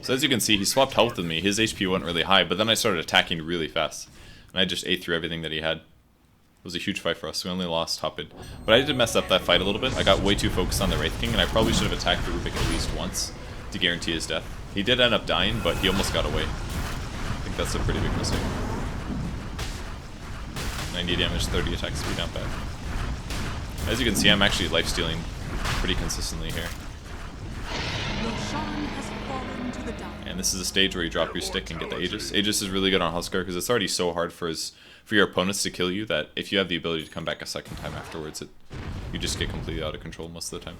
So as you can see, he swapped health with me. His HP wasn't really high, but then I started attacking really fast. And I just ate through everything that he had. It was a huge fight for us. We only lost top mid. But I did mess up that fight a little bit. I got way too focused on the Wraith King, and I probably should have attacked the Rubik at least once to guarantee his death. He did end up dying, but he almost got away. I think that's a pretty big mistake. 90 damage, 30 attack speed, not bad. As you can see, I'm actually lifestealing pretty consistently here. Roshan has fallen to the dark. And this is a stage where you drop your stick and get the Aegis. Aegis is really good on Huskar because it's already so hard for your opponents to kill you that if you have the ability to come back a second time afterwards, you just get completely out of control most of the time.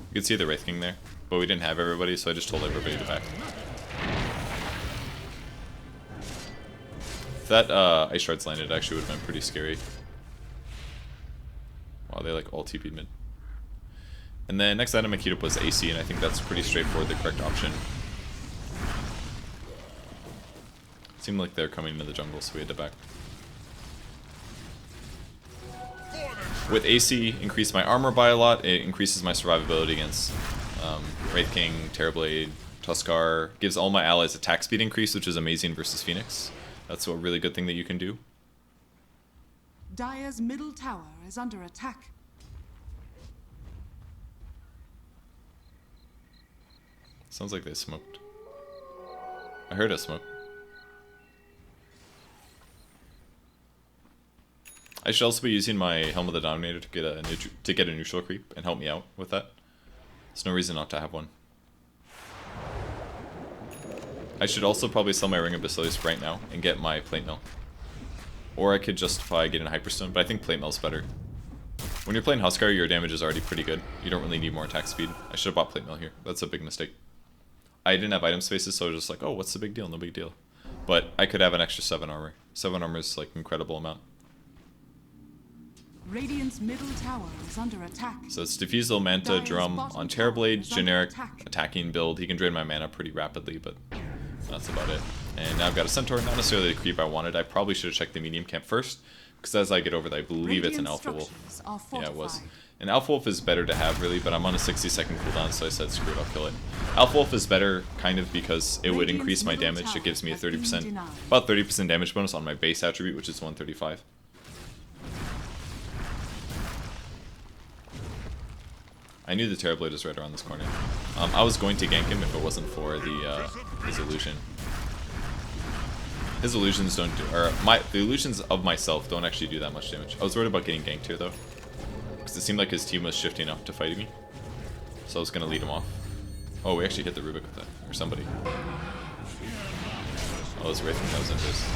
You can see the Wraith King there, but we didn't have everybody, so I just told everybody to back. If that Ice Shards landed, it actually would have been pretty scary. Wow, they like all TP'd mid. And then next item I queued up was AC, and I think that's pretty straightforward, the correct option. It seemed like they were coming into the jungle, so we had to back. With AC, increase my armor by a lot. It increases my survivability against Wraith King, Terrorblade, Huskar. Gives all my allies attack speed increase, which is amazing versus Phoenix. That's a really good thing that you can do. Dire's middle tower is under attack. Sounds like they smoked. I heard a smoke. I should also be using my Helm of the Dominator to get a neutral creep and help me out with that. There's no reason not to have one. I should also probably sell my Ring of Basilius right now and get my Plate Mill. Or I could justify getting a Hyperstone, but I think Plate Mill's better. When you're playing Huskar, your damage is already pretty good. You don't really need more attack speed. I should have bought Plate Mill here. That's a big mistake. I didn't have item spaces, so I was just like, oh, what's the big deal? No big deal. But I could have an extra 7 armor. 7 armor is like an incredible amount. Radiant's middle tower is under attack. So it's Diffusal, Manta, Dire's Drum, bottom on tower Terrorblade, is under generic attack. attacking build. He can drain my mana pretty rapidly, but that's about it. And now I've got a Centaur, not necessarily the creep I wanted. I probably should have checked the medium camp first, because as I get over there, I believe it's an Radiant Alpha Wolf. structures are Yeah, it was. fortified. An Alpha Wolf is better to have, really, but I'm on a 60-second cooldown, so I said, screw it, I'll kill it. Alpha Wolf is better, kind of, because it would Radiant's increase my middle damage. tower It gives me a has been 30%, denied. about 30% damage bonus on my base attribute, which is 135. I knew the Terrorblade was right around this corner. I was going to gank him if it wasn't for the his illusion. His illusions don't do, or the illusions of myself don't actually do that much damage. I was worried about getting ganked here though, because it seemed like his team was shifting up to fighting me. So I was gonna lead him off. Oh, we actually hit the Rubik with that, or somebody. Oh, it was Wraith that was into this.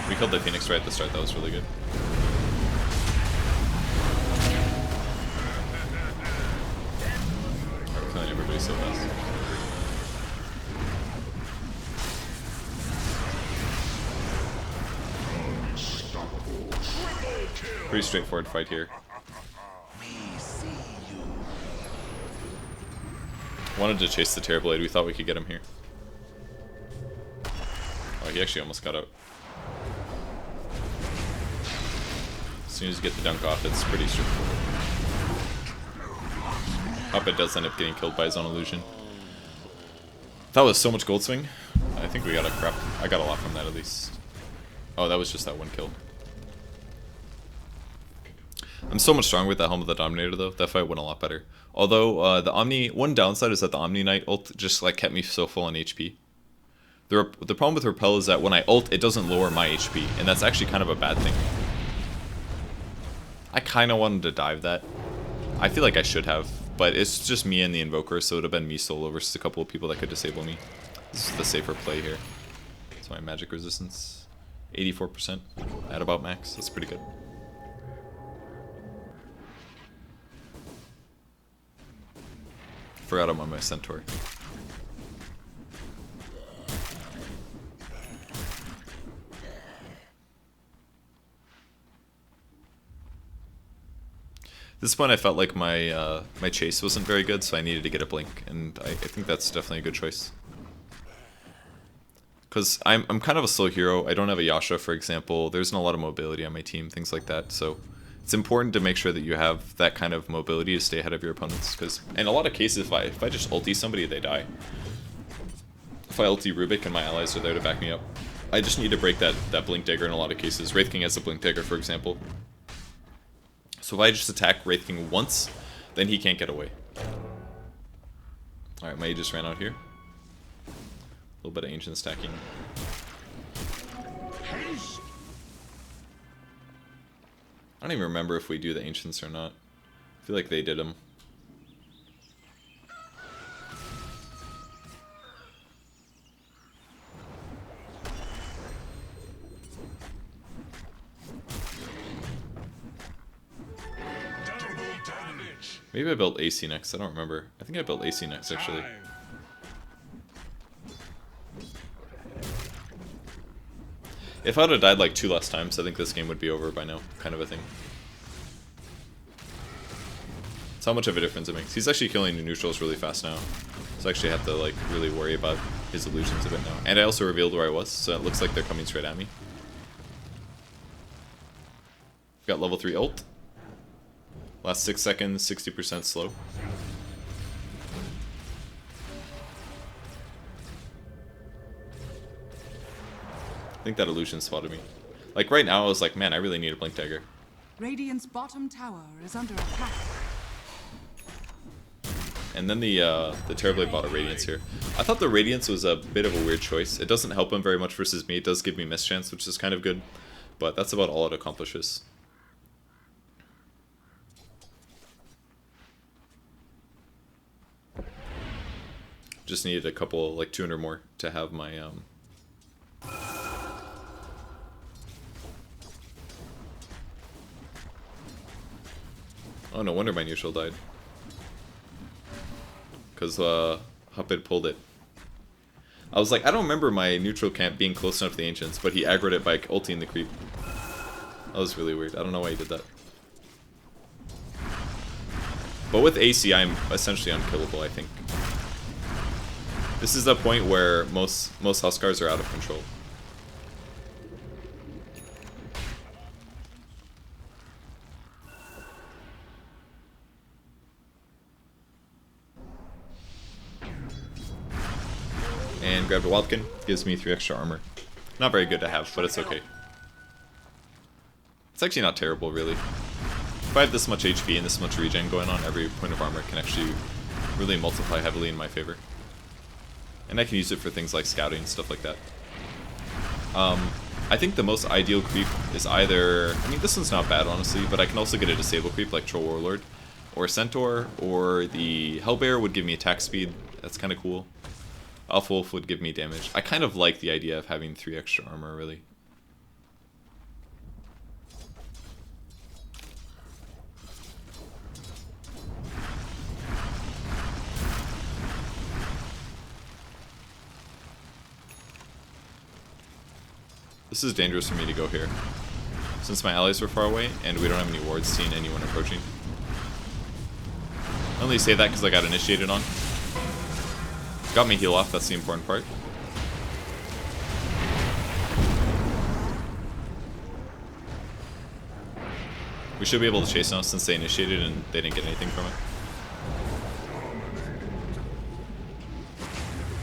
We killed the Phoenix right at the start. That was really good. We're killing everybody so fast. Pretty straightforward fight here. Wanted to chase the Terrorblade. We thought we could get him here. Oh, he actually almost got out. As soon as you get the dunk off, it's pretty straightforward. Puppet does end up getting killed by his own illusion. That was so much gold swing. I think we got a crap. I got a lot from that at least. Oh, that was just that one kill. I'm so much stronger with that Helm of the Dominator though. That fight went a lot better. Although the Omni, one downside is that the Omni Knight ult just like kept me so full on HP. The problem with Repel is that when I ult, it doesn't lower my HP, and that's actually kind of a bad thing. I kind of wanted to dive that. I feel like I should have, but it's just me and the Invoker, so it would have been me solo versus a couple of people that could disable me. This is the safer play here. That's my magic resistance. 84% at about max. That's pretty good. Forgot I'm on my Centaur. This point I felt like my my chase wasn't very good, so I needed to get a blink, and I think that's definitely a good choice. Because I'm kind of a slow hero. I don't have a Yasha, for example. There isn't a lot of mobility on my team, things like that. So it's important to make sure that you have that kind of mobility to stay ahead of your opponents. Because in a lot of cases, if I just ulti somebody, they die. if I ulti Rubik and my allies are there to back me up. I just need to break that Blink Dagger in a lot of cases. Wraith King has a Blink Dagger, for example. So if I just attack Wraith King once, then he can't get away. Alright, my Aegis ran out here. A little bit of Ancient stacking. Haste. I don't even remember if we do the Ancients or not. I feel like they did them. Double damage. Maybe I built AC next, I don't remember. I think I built AC next, actually. Time. If I would have died like 2 less times, I think this game would be over by now, kind of a thing. That's how much of a difference it makes. He's actually killing the neutrals really fast now. So I actually have to like really worry about his illusions a bit now. And I also revealed where I was, so it looks like they're coming straight at me. Got level 3 ult. Last 6 seconds, 60% slow. I think that illusion spotted me. Like right now I was like, man, I really need a Blink Dagger. Radiant's bottom tower is under attack. And then the Terrorblade bought a Radiance here. I thought the Radiance was a bit of a weird choice. It doesn't help him very much versus me. It does give me mischance, which is kind of good. But that's about all it accomplishes. Just needed a couple, like 200 more to have my Oh, no wonder my neutral died. Because Huppid pulled it. I was like, I don't remember my neutral camp being close enough to the Ancients, but he aggroed it by ulting the creep. That was really weird. I don't know why he did that. But with AC, I'm essentially unkillable, I think. This is the point where most Huskars are out of control. And grabbed a Wildkin, gives me 3 extra armor. Not very good to have, but it's okay. It's actually not terrible, really. If I have this much HP and this much regen going on, every point of armor can actually really multiply heavily in my favor. And I can use it for things like scouting and stuff like that. I think the most ideal creep is either... I mean, this one's not bad, honestly, but I can also get a disable creep like Troll Warlord, or Centaur, or the Hellbear would give me attack speed. That's kind of cool. Alpha Wolf would give me damage. I kind of like the idea of having 3 extra armor, really. This is dangerous for me to go here, since my allies were far away, and we don't have any wards seeing anyone approaching. I only say that because I got initiated on. Got me heal off, that's the important part. We should be able to chase now since they initiated and they didn't get anything from it.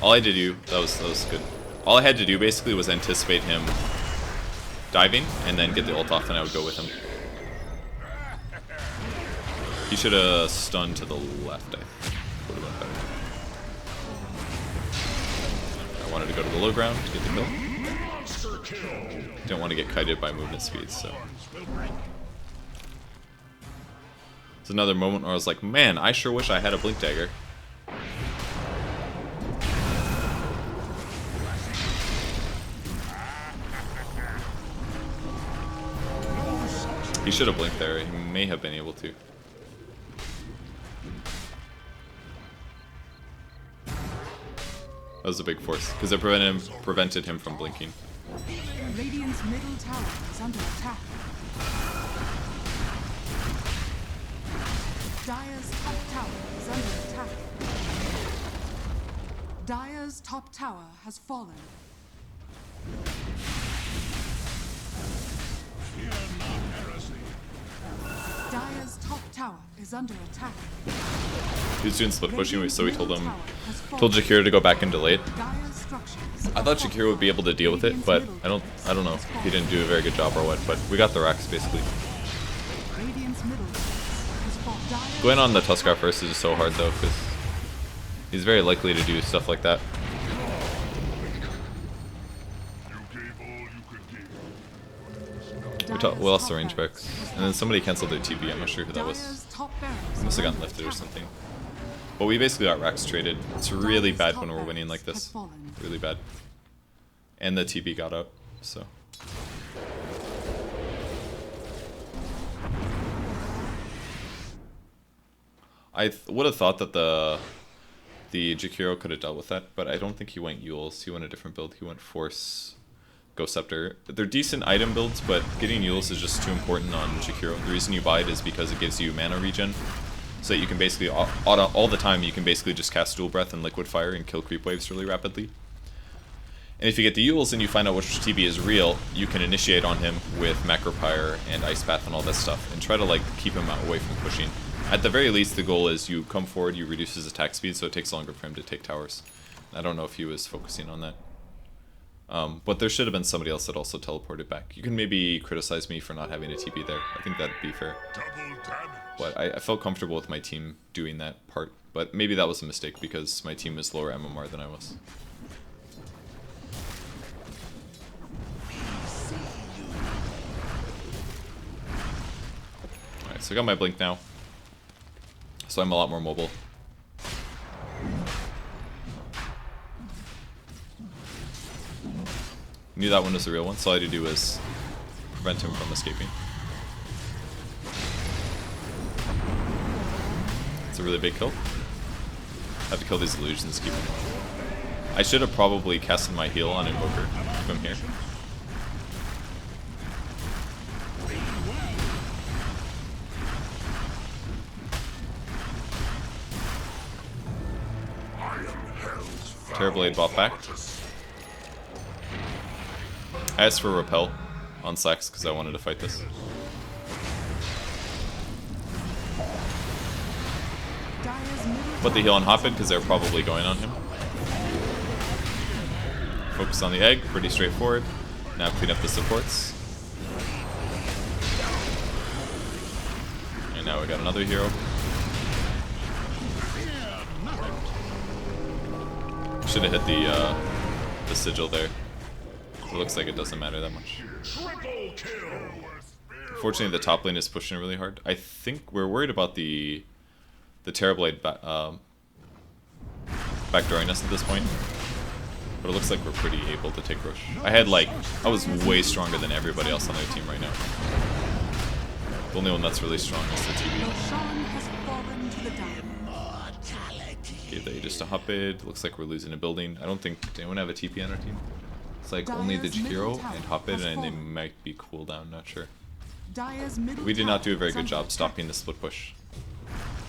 All I had to do, that was good. All I had to do basically was anticipate him diving and then get the ult off and I would go with him. He should have stunned to the left, I think. Would have been better. I wanted to go to the low ground to get the kill. Monster kill. Didn't want to get kited by movement speed, so. Will break. It's another moment where I was like, man, I sure wish I had a Blink Dagger. He should have blinked there. He may have been able to. That was a big force, because it prevented him from blinking. Radiant's middle tower is under attack. Dire's top tower is under attack. Dire's top tower has fallen. Fear not heresy. Dire's top tower is under attack. He was doing split pushing, so we told Jakira to go back into late. Dire's structures I thought Shakira would be able to deal with it, but I don't know. He didn't do a very good job or what, but we got the racks basically. Radiant's middle has fought dire. Going on the Huskar first is just so hard though, because he's very likely to do stuff like that. You gave all you could give. We lost the range backs. And then somebody canceled their TP, I'm not sure who that was. Dire's top barracks He must have are gotten under lifted or attack. something. But we basically got racks traded. It's really Dire's bad top when we're winning barracks like has this. fallen. Really bad. And the TP got out, so. I would have thought that the Jakiro could have dealt with that, but I don't think he went Yules. He went a different build. He went Force, Ghost Scepter. They're decent item builds, but getting Yules is just too important on Jakiro. The reason you buy it is because it gives you mana regen, so that you can basically, all the time, you can basically just cast Dual Breath and Liquid Fire and kill creep waves really rapidly. And if you get the Yules and you find out which TB is real, you can initiate on him with Macro Pyre and Ice Bath and all that stuff, and try to like keep him away from pushing. At the very least, the goal is you come forward, you reduce his attack speed, so it takes longer for him to take towers. I don't know if he was focusing on that. But there should have been somebody else that also teleported back. You can maybe criticize me for not having a TP there. I think that'd be fair. Double damage. But I felt comfortable with my team doing that part. But maybe that was a mistake because my team is lower MMR than I was. Alright, so I got my blink now. So I'm a lot more mobile. Knew that one was the real one, so all I had to do was prevent him from escaping. It's a really big kill. Have to kill these illusions, keep him. I should have probably casted my heal on Invoker, keep him here. Terrorblade bought back. I asked for Repel on Sax because I wanted to fight this. Dire's middle Put the heal on Hoppin because they're probably going on him. Focus on the egg, pretty straightforward. Now clean up the supports. And now we got another hero. Should have hit the sigil there. It looks like it doesn't matter that much. Triple kill. Fortunately, the top lane is pushing really hard. I think we're worried about the Terrorblade backdooring us at this point. But it looks like we're pretty able to take Rosh. I was way stronger than everybody else on their team right now. The only one that's really strong is the TB. Roshan has fallen to the Dire. Gave the Aegis to Hoppid. Looks like we're losing a building. I don't think, did anyone have a TP on our team? It's like only the Jakiro and Hoppid, and they might be cooldown, not sure. Dire's middle We did not do a very tower good is job under stopping the split push.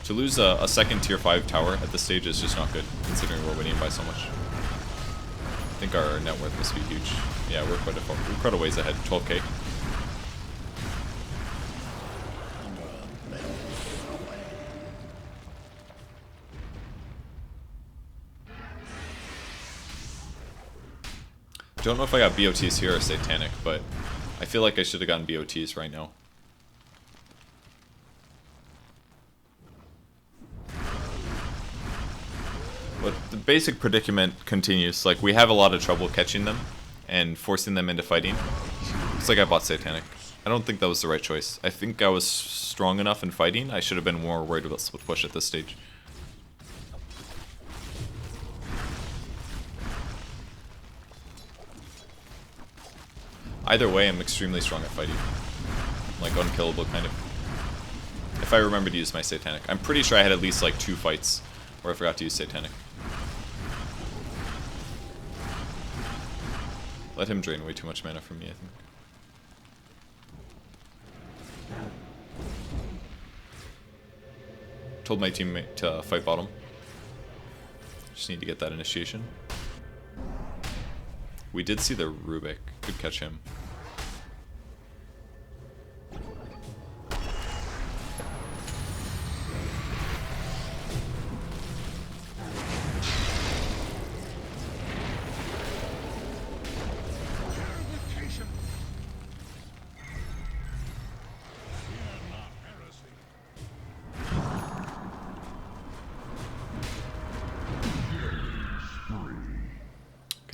To lose a second tier 5 tower at this stage is just not good, considering we're winning by so much. I think our net worth must be huge. Yeah, we're quite a ways ahead. 12k. Don't know if I got BOTs here or Satanic, but I feel like I should have gotten BOTs right now. But the basic predicament continues. Like, we have a lot of trouble catching them and forcing them into fighting. Looks like I bought Satanic. I don't think that was the right choice. I think I was strong enough in fighting. I should have been more worried about split push at this stage. Either way, I'm extremely strong at fighting. Like, unkillable, kind of. If I remember to use my Satanic. I'm pretty sure I had at least, like, 2 fights where I forgot to use Satanic. Let him drain way too much mana from me, I think. Told my teammate to fight bottom. Just need to get that initiation. We did see the Rubik. Could catch him.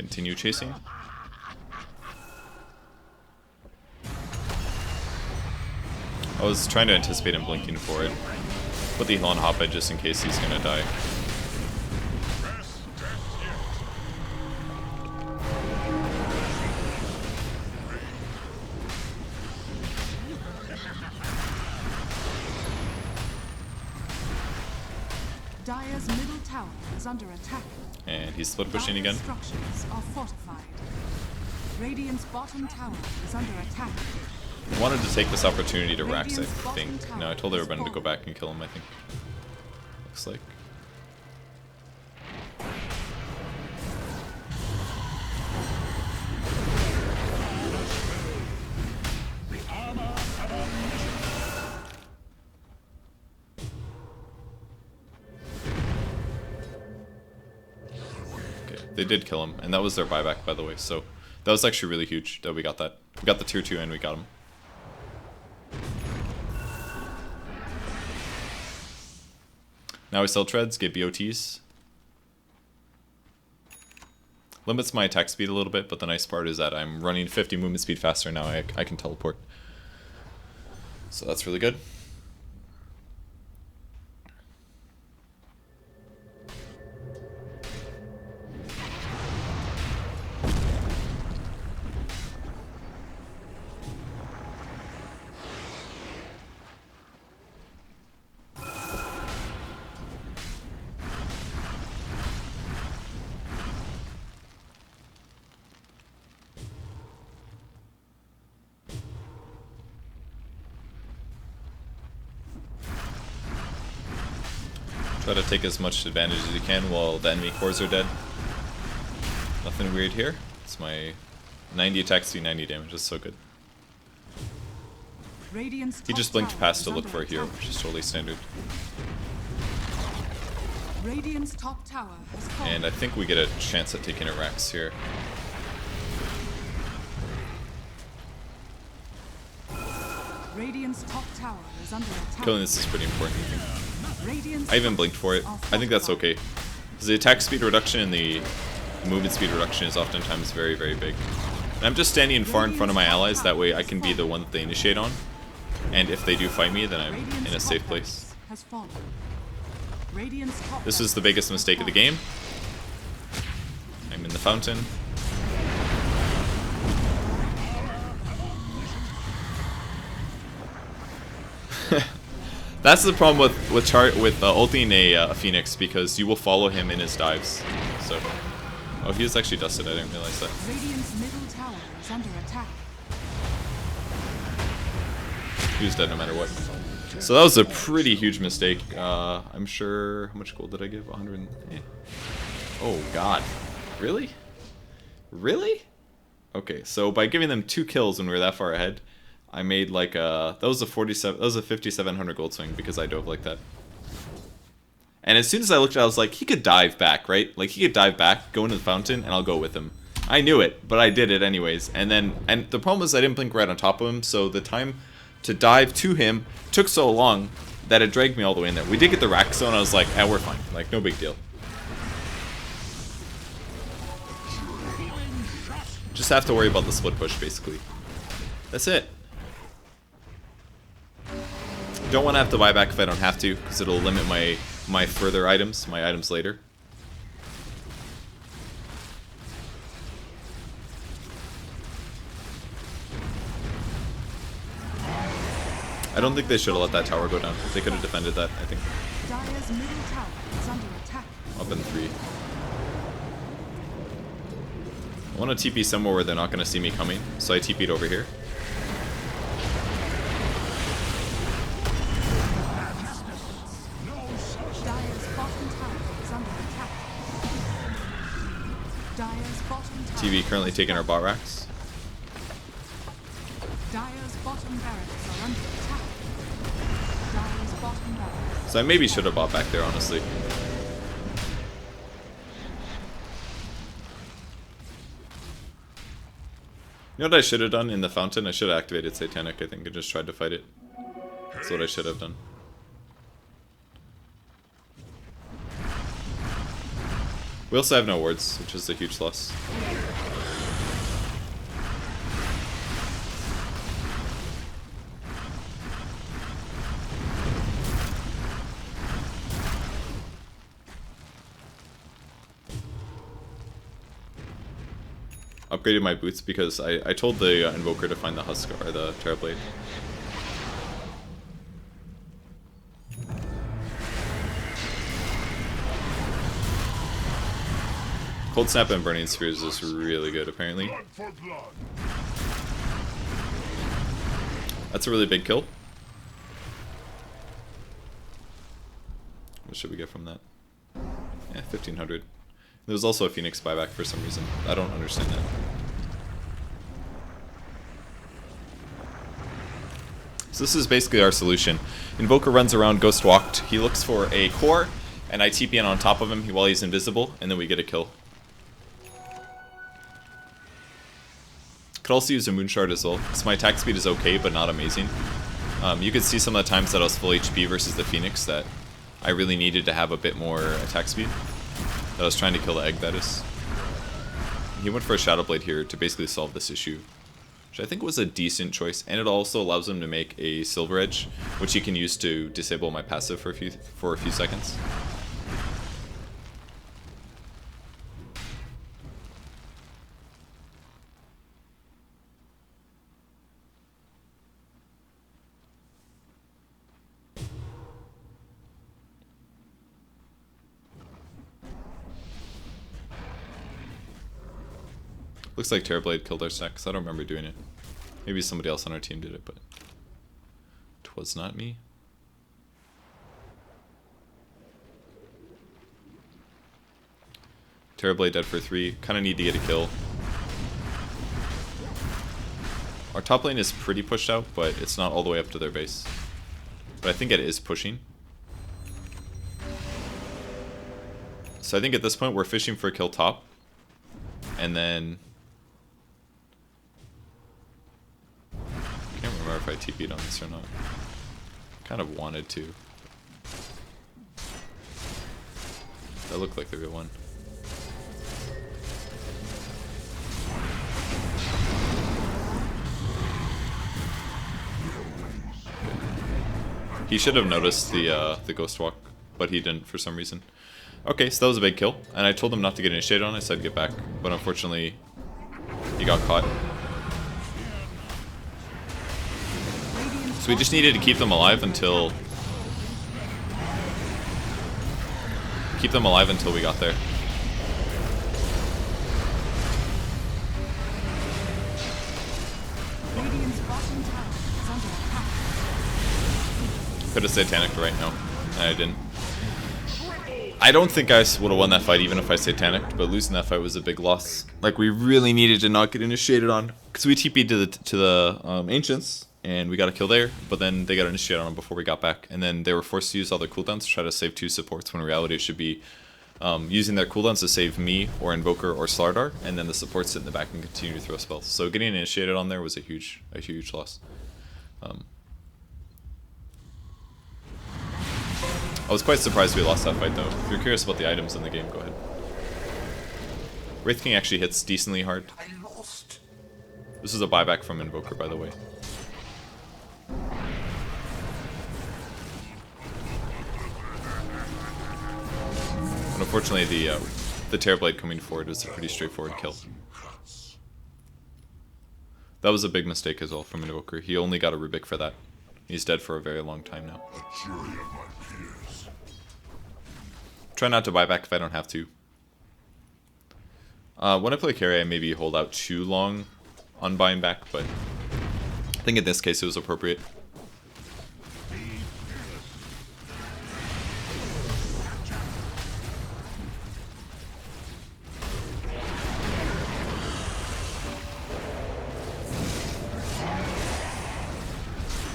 Continue chasing. I was trying to anticipate him blinking for it. Put the heal on Hophead just in case he's gonna die. Dire's middle tower is under attack. And he's split pushing Dire's again. structures are fortified. Radiant's bottom tower is under attack. I wanted to take this opportunity to Rax, I Radiant's bottom think. tower No, I told is everyone to go falling. back and kill him, I think. Looks like. Okay, they did kill him, and that was their buyback, by the way, so that was actually really huge that we got that. We got the tier 2 and we got him. Now we sell treads, get BOTs. Limits my attack speed a little bit, but the nice part is that I'm running 50 movement speed faster now. I can teleport. So that's really good. Try to take as much advantage as you can while the enemy cores are dead. Nothing weird here. It's my 90 attack speed, 90 damage. It's so good. Radiant's He top just blinked tower past is to look under for a hero, attack. which is totally standard. Radiant's top tower has fallen. And I think we get a chance at taking a Rex here. Radiant's top tower is under attack. Killing this is pretty important. Radiant's I even top blinked for it. towers are I think that's fortified. okay. Because the attack speed reduction and the movement speed reduction is oftentimes very, very big. And I'm just standing far in front of my allies, that way I can be the one that they initiate on. And if they do fight me, then I'm Radiant's in a top safe barracks place. has fallen. Radiant's top This is the barracks biggest has mistake of the fallen. game. I'm in the fountain. That's the problem with ulting a Phoenix, because you will follow him in his dives. So, oh, he was actually dusted. I didn't realize that. Radiant's middle tower is under attack. He was dead no matter what. So that was a pretty huge mistake. I'm sure. How much gold did I give? 100. Oh God, really? Really? Okay, so by giving them 2 kills when we were that far ahead, I made like a, that was a 5,700 gold swing because I dove like that. And as soon as I looked at it, I was like, he could dive back, right? Like, he could dive back, go into the fountain, and I'll go with him. I knew it, but I did it anyways. And the problem was I didn't blink right on top of him, so the time to dive to him took so long that it dragged me all the way in there. We did get the rack zone, I was like, we're fine. Like, no big deal. Just have to worry about the split push, basically. That's it. Don't want to have to buy back if I don't have to, because it'll limit my further items, my items later. I don't think they should have let that tower go down. They could have defended that, I think. Dire's middle tower is under attack. Up in 3. I want to TP somewhere where they're not going to see me coming, so I TP'd over here. Dire's bottom tower is under attack. Dire's bottom tower. TV currently taking our bot racks. Dire's bottom barracks are under attack. Dire's bottom barracks. So I maybe should have bought back there, honestly. You know what I should have done in the fountain? I should have activated Satanic, I think, and just tried to fight it. That's what I should have done. We also have no wards, which is a huge loss. Upgraded my boots because I told the Invoker to find the Huskar, or the Terrorblade. Cold Snap and Burning Spears is really good, apparently. Blood for blood. That's a really big kill. What should we get from that? Yeah, 1500. There was also a Phoenix buyback for some reason. I don't understand that. So this is basically our solution. Invoker runs around Ghost Walked. He looks for a core, and I TP in on top of him while he's invisible, and then we get a kill. Could also use a Moonshard as well, because my attack speed is okay, but not amazing. You could see some of the times that I was full HP versus the Phoenix that I really needed to have a bit more attack speed. That I was trying to kill the egg, that is. He went for a Shadow Blade here to basically solve this issue, which I think was a decent choice, and it also allows him to make a Silver Edge, which he can use to disable my passive for a few seconds. Looks like Terrorblade killed our stack, because I don't remember doing it. Maybe somebody else on our team did it, but it was not me. Terrorblade dead for 3. Kind of need to get a kill. Our top lane is pretty pushed out, but it's not all the way up to their base. But I think it is pushing. So I think at this point we're fishing for a kill top. And then... I can't remember if I TP'd on this or not. Kind of wanted to. That looked like the real one. He should have noticed the Ghost Walk, but he didn't for some reason. Okay, so that was a big kill, and I told him not to get initiated on. I said get back, but unfortunately, he got caught. So we just needed to keep them alive until we got there. Radiant's bottom tower is under attack. Could have Satanic right now, and I didn't. I don't think I would have won that fight even if I Satanicked, but losing that fight was a big loss. Like, we really needed to not get initiated on, because we TP'd to the Ancients, and we got a kill there, but then they got initiated on them before we got back, and then they were forced to use all their cooldowns to try to save 2 supports, when in reality it should be using their cooldowns to save me, or Invoker, or Slardar, and then the supports sit in the back and continue to throw spells. So getting initiated on there was a huge loss. I was quite surprised we lost that fight, though. If you're curious about the items in the game, go ahead. Wraith King actually hits decently hard. This is a buyback from Invoker, by the way. And unfortunately, the Terrorblade coming forward was a pretty straightforward kill. That was a big mistake as well from Invoker. He only got a Rubik for that. He's dead for a very long time now. Try not to buy back if I don't have to. When I play carry, I maybe hold out too long on buying back, but I think in this case it was appropriate.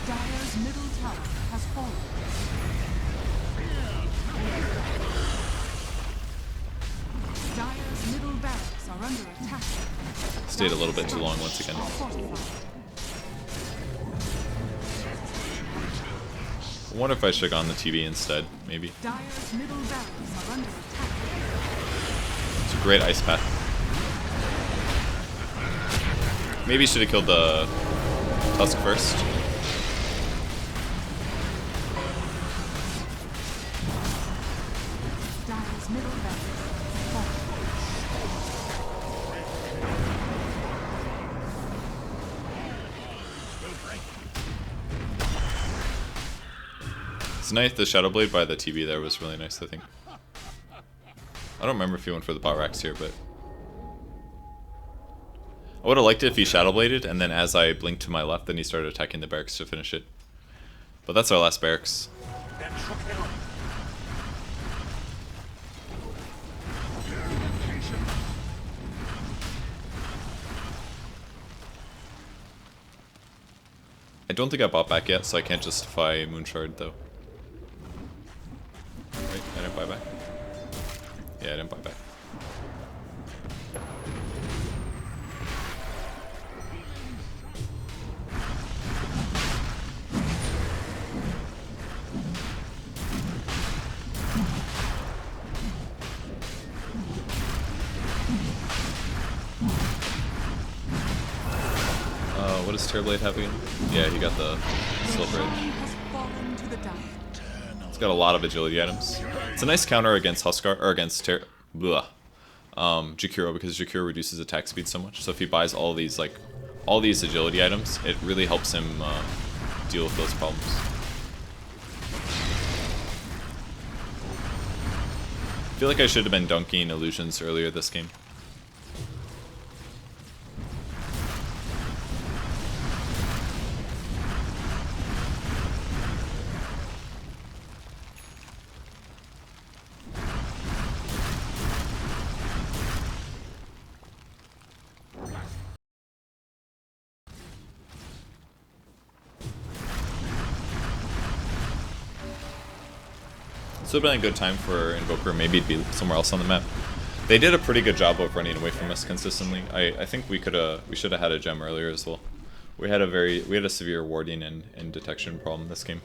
Dire's middle tower has fallen. Dire's middle barracks are under attack. Stayed a little bit too long once again. I wonder if I should have gone the TV instead, maybe. Dire's middle barracks are under attack. Great ice path. Maybe should have killed the Tusk first. Dire's middle barracks fallen. It's nice. The Shadow Blade by the TV there was really nice, I think. I don't remember if he went for the bot racks here, but I would have liked it if he Shadow Bladed, and then as I blinked to my left, then he started attacking the barracks to finish it. But that's our last barracks. I don't think I bought back yet, so I can't justify Moonshard though. Wait, I didn't buy back? Yeah, I didn't buy back. What does Terrorblade have again? Yeah, he got the Silver Edge. Has fallen to the dire. It's got a lot of agility items. It's a nice counter against Huskar, or against Jakiro, because Jakiro reduces attack speed so much. So if he buys all these agility items, it really helps him deal with those problems. I feel like I should have been dunking illusions earlier this game. This would have been a good time for Invoker, maybe it'd be somewhere else on the map. They did a pretty good job of running away from us consistently. I think we should have had a gem earlier as well. We had a severe warding and detection problem this game.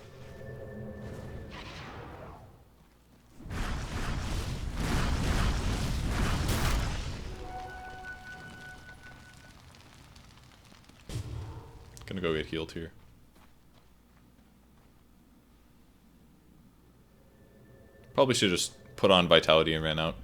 Gonna go get healed here. Probably should just put on Vitality and ran out.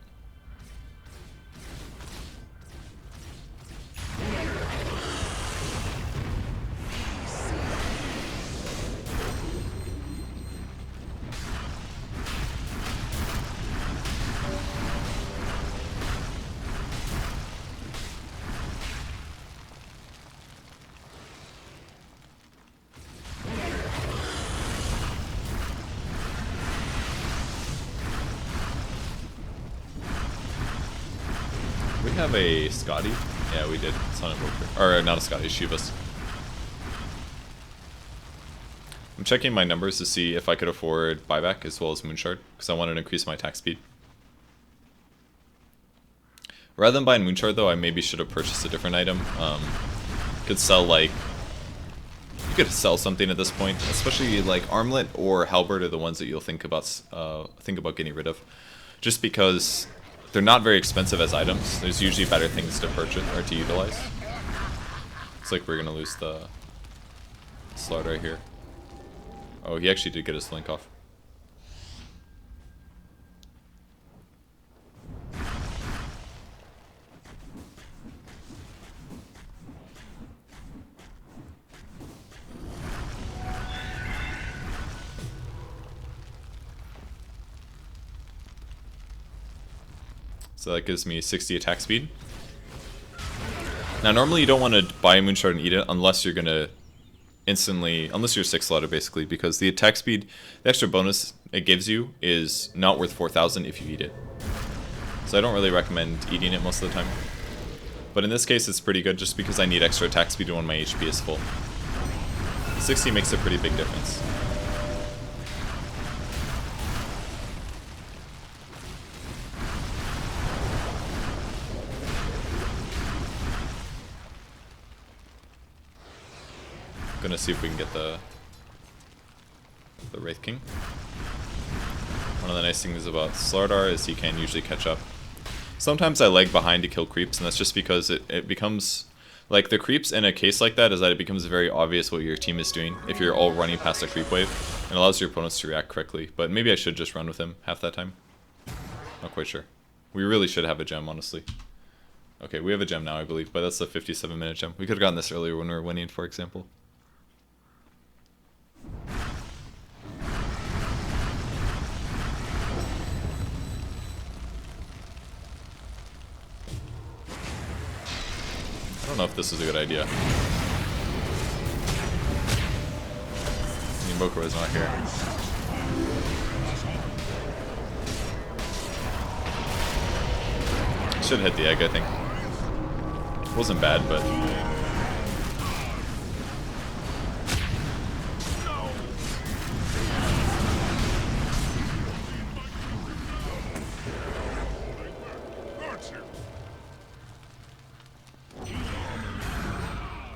We have a Scotty? Yeah, we did. It's not Invoker. Or not a Scotty, Shivas. I'm checking my numbers to see if I could afford buyback as well as Moonshard, because I wanted to increase my attack speed. Rather than buying Moonshard though, I maybe should have purchased a different item. Could sell like... You could sell something at this point, especially like Armlet or Halberd are the ones that you'll think about getting rid of. Just because they're not very expensive as items. There's usually better things to purchase or to utilize. Looks like we're gonna lose the slot right here. Oh, he actually did get his link off. So that gives me 60 attack speed. Now normally you don't want to buy a Moonshard and eat it unless you're gonna unless you're 6 slaughter basically, because the attack speed, the extra bonus it gives you is not worth 4,000 if you eat it. So I don't really recommend eating it most of the time. But in this case it's pretty good just because I need extra attack speed when my HP is full. 60 makes a pretty big difference. Gonna see if we can get the Wraith King. One of the nice things about Slardar is he can usually catch up. Sometimes I lag behind to kill creeps, and that's just because it becomes... Like, the creeps in a case like that is that it becomes very obvious what your team is doing if you're all running past a creep wave. And allows your opponents to react correctly. But maybe I should just run with him half that time. Not quite sure. We really should have a gem, honestly. Okay, we have a gem now, I believe, but that's the 57-minute gem. We could have gotten this earlier when we were winning, for example. I don't know if this is a good idea. Invoker is not here. Should hit the egg, I think. Wasn't bad, but...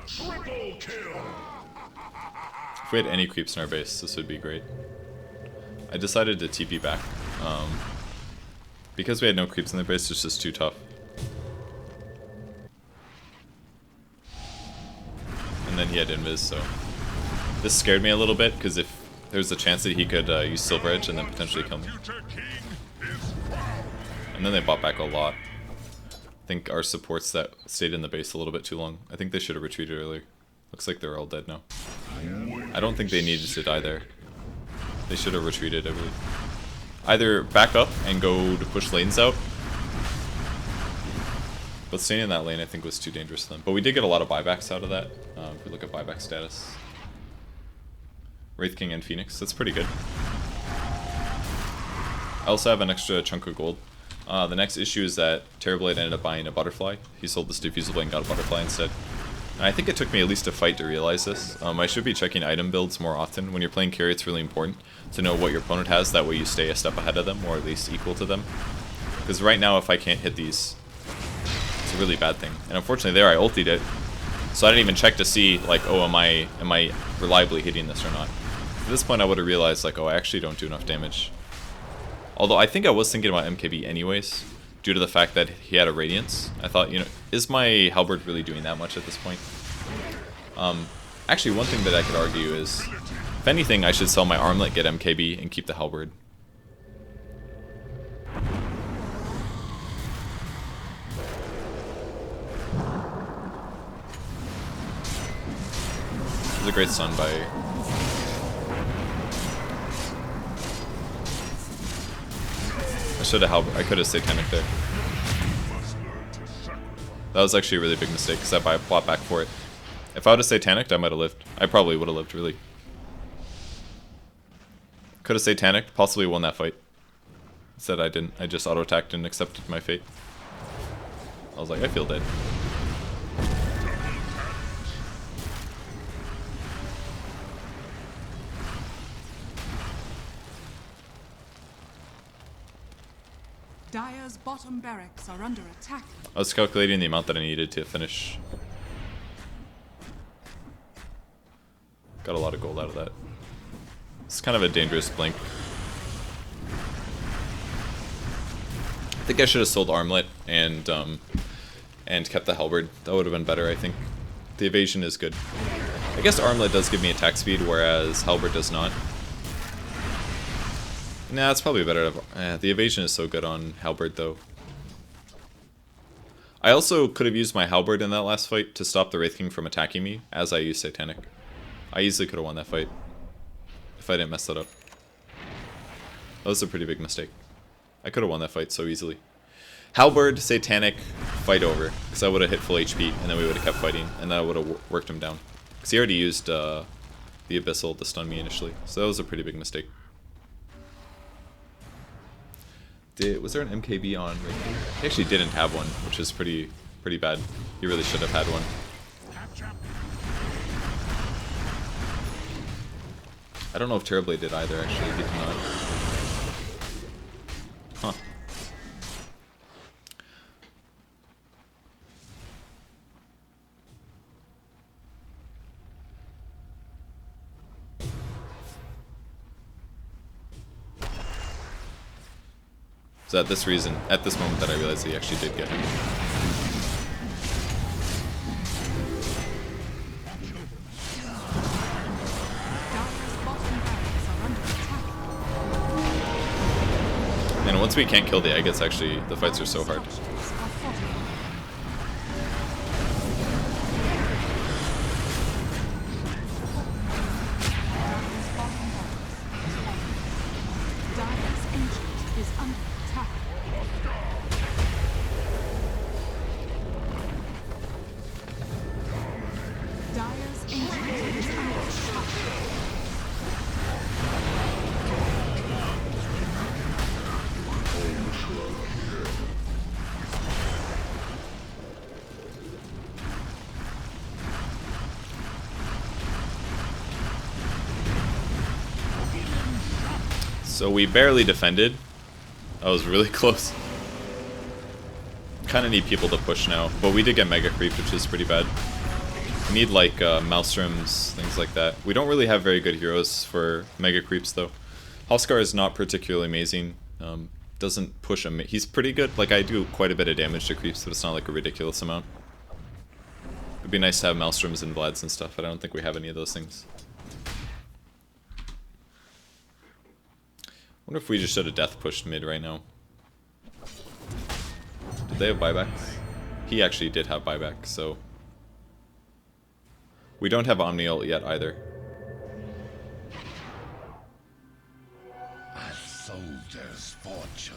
Triple kill. If we had any creeps in our base, this would be great. I decided to TP back. Because we had no creeps in the base, it's just too tough. And then he had invis, so... This scared me a little bit, because if there's a chance that he could use Silver Edge and then potentially kill me. Future king is crowned. And then they bought back a lot. I think our supports that stayed in the base a little bit too long. I think they should have retreated earlier. Looks like they're all dead now. I don't think they needed to die there. They should have retreated, I believe. Either back up and go to push lanes out. But staying in that lane I think was too dangerous for them. But we did get a lot of buybacks out of that. If we look at buyback status. Wraith King and Phoenix, that's pretty good. I also have an extra chunk of gold. The next issue is that Terrorblade ended up buying a butterfly. He sold this diffusal blade and got a butterfly instead. And I think it took me at least a fight to realize this. I should be checking item builds more often. When you're playing carry, it's really important to know what your opponent has, that way you stay a step ahead of them, or at least equal to them. Because right now, if I can't hit these, it's a really bad thing. And unfortunately there I ultied it, so I didn't even check to see, like, oh, am I reliably hitting this or not. At this point I would have realized, like, oh, I actually don't do enough damage. Although I think I was thinking about MKB anyways, due to the fact that he had a Radiance. I thought, you know, is my Halberd really doing that much at this point? Actually, one thing that I could argue is, if anything, I should sell my Armlet, get MKB, and keep the Halberd. This is a great stun by... I could have Satanic there. That was actually a really big mistake, because I bought back for it. If I would have Satanicked, I might have lived. I probably would have lived, really. Could have Satanicked, possibly won that fight. Instead I didn't. I just auto-attacked and accepted my fate. I was like, I feel dead. Dire's bottom barracks are under attack. I was calculating the amount that I needed to finish. Got a lot of gold out of that. It's kind of a dangerous blink. I think I should have sold Armlet and kept the Halberd. That would have been better, I think. The evasion is good. I guess Armlet does give me attack speed, whereas Halberd does not. Nah, it's probably better to have... the evasion is so good on Halberd, though. I also could have used my Halberd in that last fight to stop the Wraith King from attacking me, as I used Satanic. I easily could have won that fight, if I didn't mess that up. That was a pretty big mistake. I could have won that fight so easily. Halberd, Satanic, fight over, because I would have hit full HP, and then we would have kept fighting, and that would have worked him down. Because he already used the Abyssal to stun me initially, so that was a pretty big mistake. Was there an MKB on Wraith King? He actually didn't have one, which is pretty bad. He really should have had one. I don't know if Terrorblade did either, actually. He did not. Huh. So at this moment that I realized he actually did get him. Dire's bottom barracks are under attack. And once we can't kill the egg, it's actually, the fights are so hard. Structures are fortified. Dire's bottom barracks is falling. Dire's ancient is under attack. Dire's ancient is under attack. So we barely defended. That was really close. Kind of need people to push now, but we did get Mega Creep, which is pretty bad. We need like Maelstroms, things like that. We don't really have very good heroes for Mega Creeps though. Huskar is not particularly amazing. Doesn't push him. He's pretty good. Like I do quite a bit of damage to creeps, but it's not like a ridiculous amount. It'd be nice to have Maelstroms and Vlads and stuff, but I don't think we have any of those things. I wonder if we just should have death pushed mid right now. Did they have buybacks? He actually did have buybacks, so... We don't have Omni ult yet either. A soldier's fortune.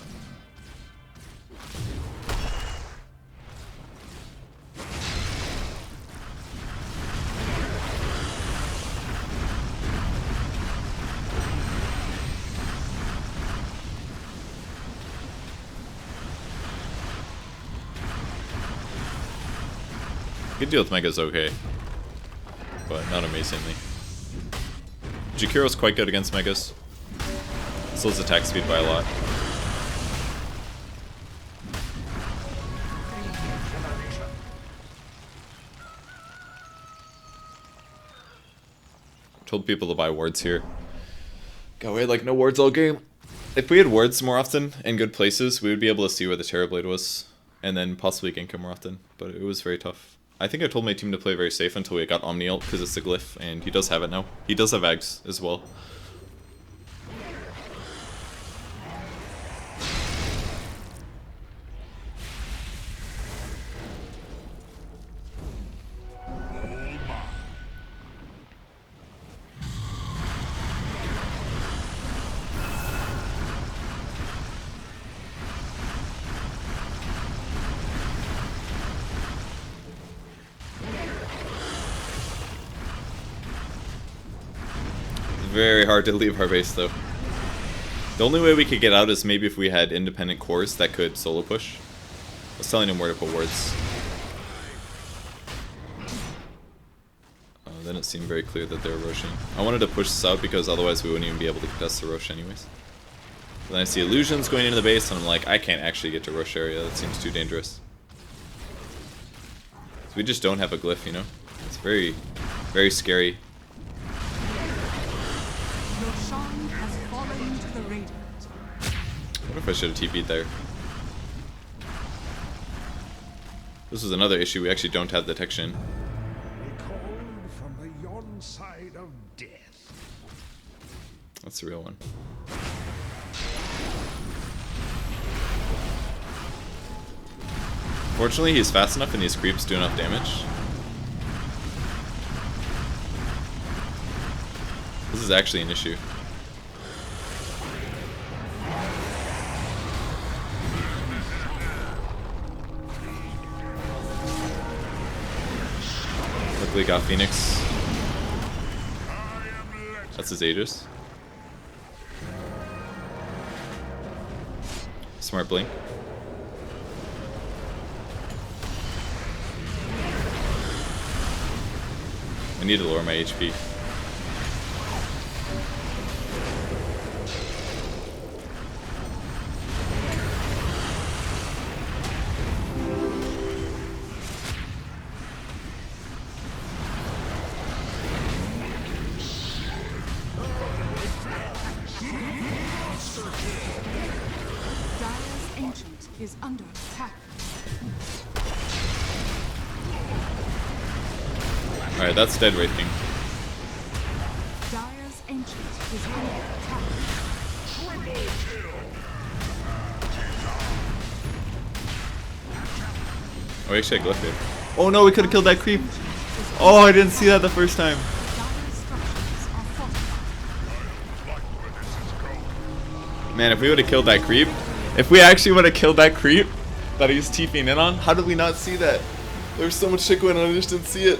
Good deal with Mega's okay, but not amazingly. Jakiro's quite good against Megas. Slows attack speed by a lot. Told people to buy wards here. God, we had like no wards all game. If we had wards more often in good places, we would be able to see where the Terrorblade was, and then possibly gank him more often, but it was very tough. I think I told my team to play very safe until we got Omni ult, because it's a glyph, and he does have it now. He does have Ags as well. Very hard to leave our base though. The only way we could get out is maybe if we had independent cores that could solo push. I was telling him where to put wards. Then it seemed very clear that they were rushing. I wanted to push this out because otherwise we wouldn't even be able to contest the rush anyways. But then I see illusions going into the base and I'm like, I can't actually get to rush area, that seems too dangerous. So we just don't have a glyph, you know? It's very, very scary. Roshan has fallen to the Radiant. I wonder if I should have TP'd there. This was another issue, we actually don't have detection. Recalled from the yon side of death. That's the real one. Fortunately, he's fast enough and these creeps do enough damage. This is actually an issue. Luckily got Phoenix. That's his Aegis. Smart blink. I need to lower my HP. Dire's is under attack. Alright, that's dead Wraith King. Dire's ancient is under attack. Oh, we actually had Glyph here. Oh no, we could have killed that creep. Oh, I didn't see that the first time. Dire's structures are fortified. Man, if we would have killed that creep, if we actually would have killed that creep that he was TPing in on, how did we not see that? There was so much shit going on, I just didn't see it.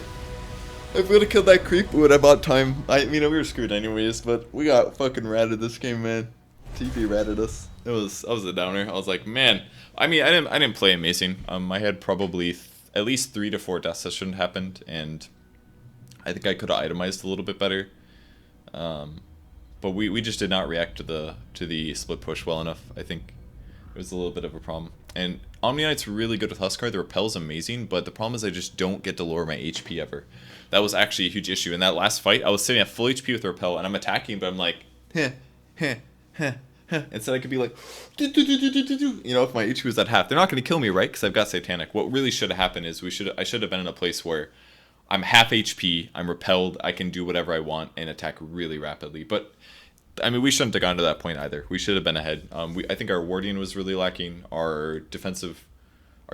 If we would have killed that creep, we would have bought time. I mean, we were screwed anyways, but we got fucking ratted this game, man. TP ratted us. I was a downer. I was like, man. I mean, I didn't play amazing. I had probably at least 3 to 4 deaths that shouldn't have happened, and I think I could have itemized a little bit better. But we just did not react to the split push well enough. I think it was a little bit of a problem. And Omni Knight's really good with Huskar. The repel's amazing, but the problem is I just don't get to lower my HP ever. That was actually a huge issue. In that last fight, I was sitting at full HP with the repel, and I'm attacking, but I'm like, heh, heh, heh, heh. Instead I could be like, you know, if my HP was at half. They're not going to kill me, right? Because I've got Satanic. What really should have happened is I should have been in a place where I'm half HP, I'm repelled, I can do whatever I want, and attack really rapidly. But I mean, we shouldn't have gone to that point either. We should have been ahead. I think our warding was really lacking. Our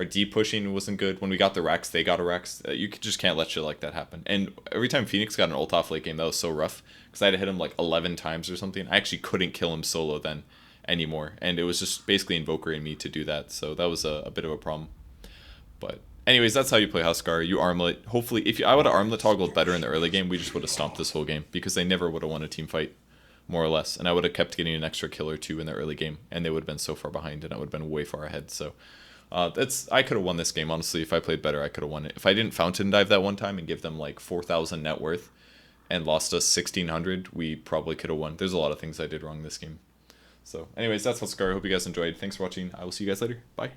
deep pushing wasn't good. When we got the Rex, they got a Rex. You just can't let shit like that happen. And every time Phoenix got an ult off late game, that was so rough. Because I had to hit him like 11 times or something. I actually couldn't kill him solo then anymore. And it was just basically Invoker and me to do that. So that was a bit of a problem. But anyways, that's how you play Huskar. You armlet. Hopefully, if I would have armlet toggled better in the early game, we just would have stomped this whole game. Because they never would have won a team fight. More or less, and I would have kept getting an extra kill or two in the early game, and they would have been so far behind, and I would have been way far ahead. So, I could have won this game honestly. If I played better, I could have won it. If I didn't fountain dive that one time and give them like 4,000 net worth, and lost us 1,600, we probably could have won. There's a lot of things I did wrong this game. So, anyways, that's Huskar. I hope you guys enjoyed. Thanks for watching. I will see you guys later. Bye.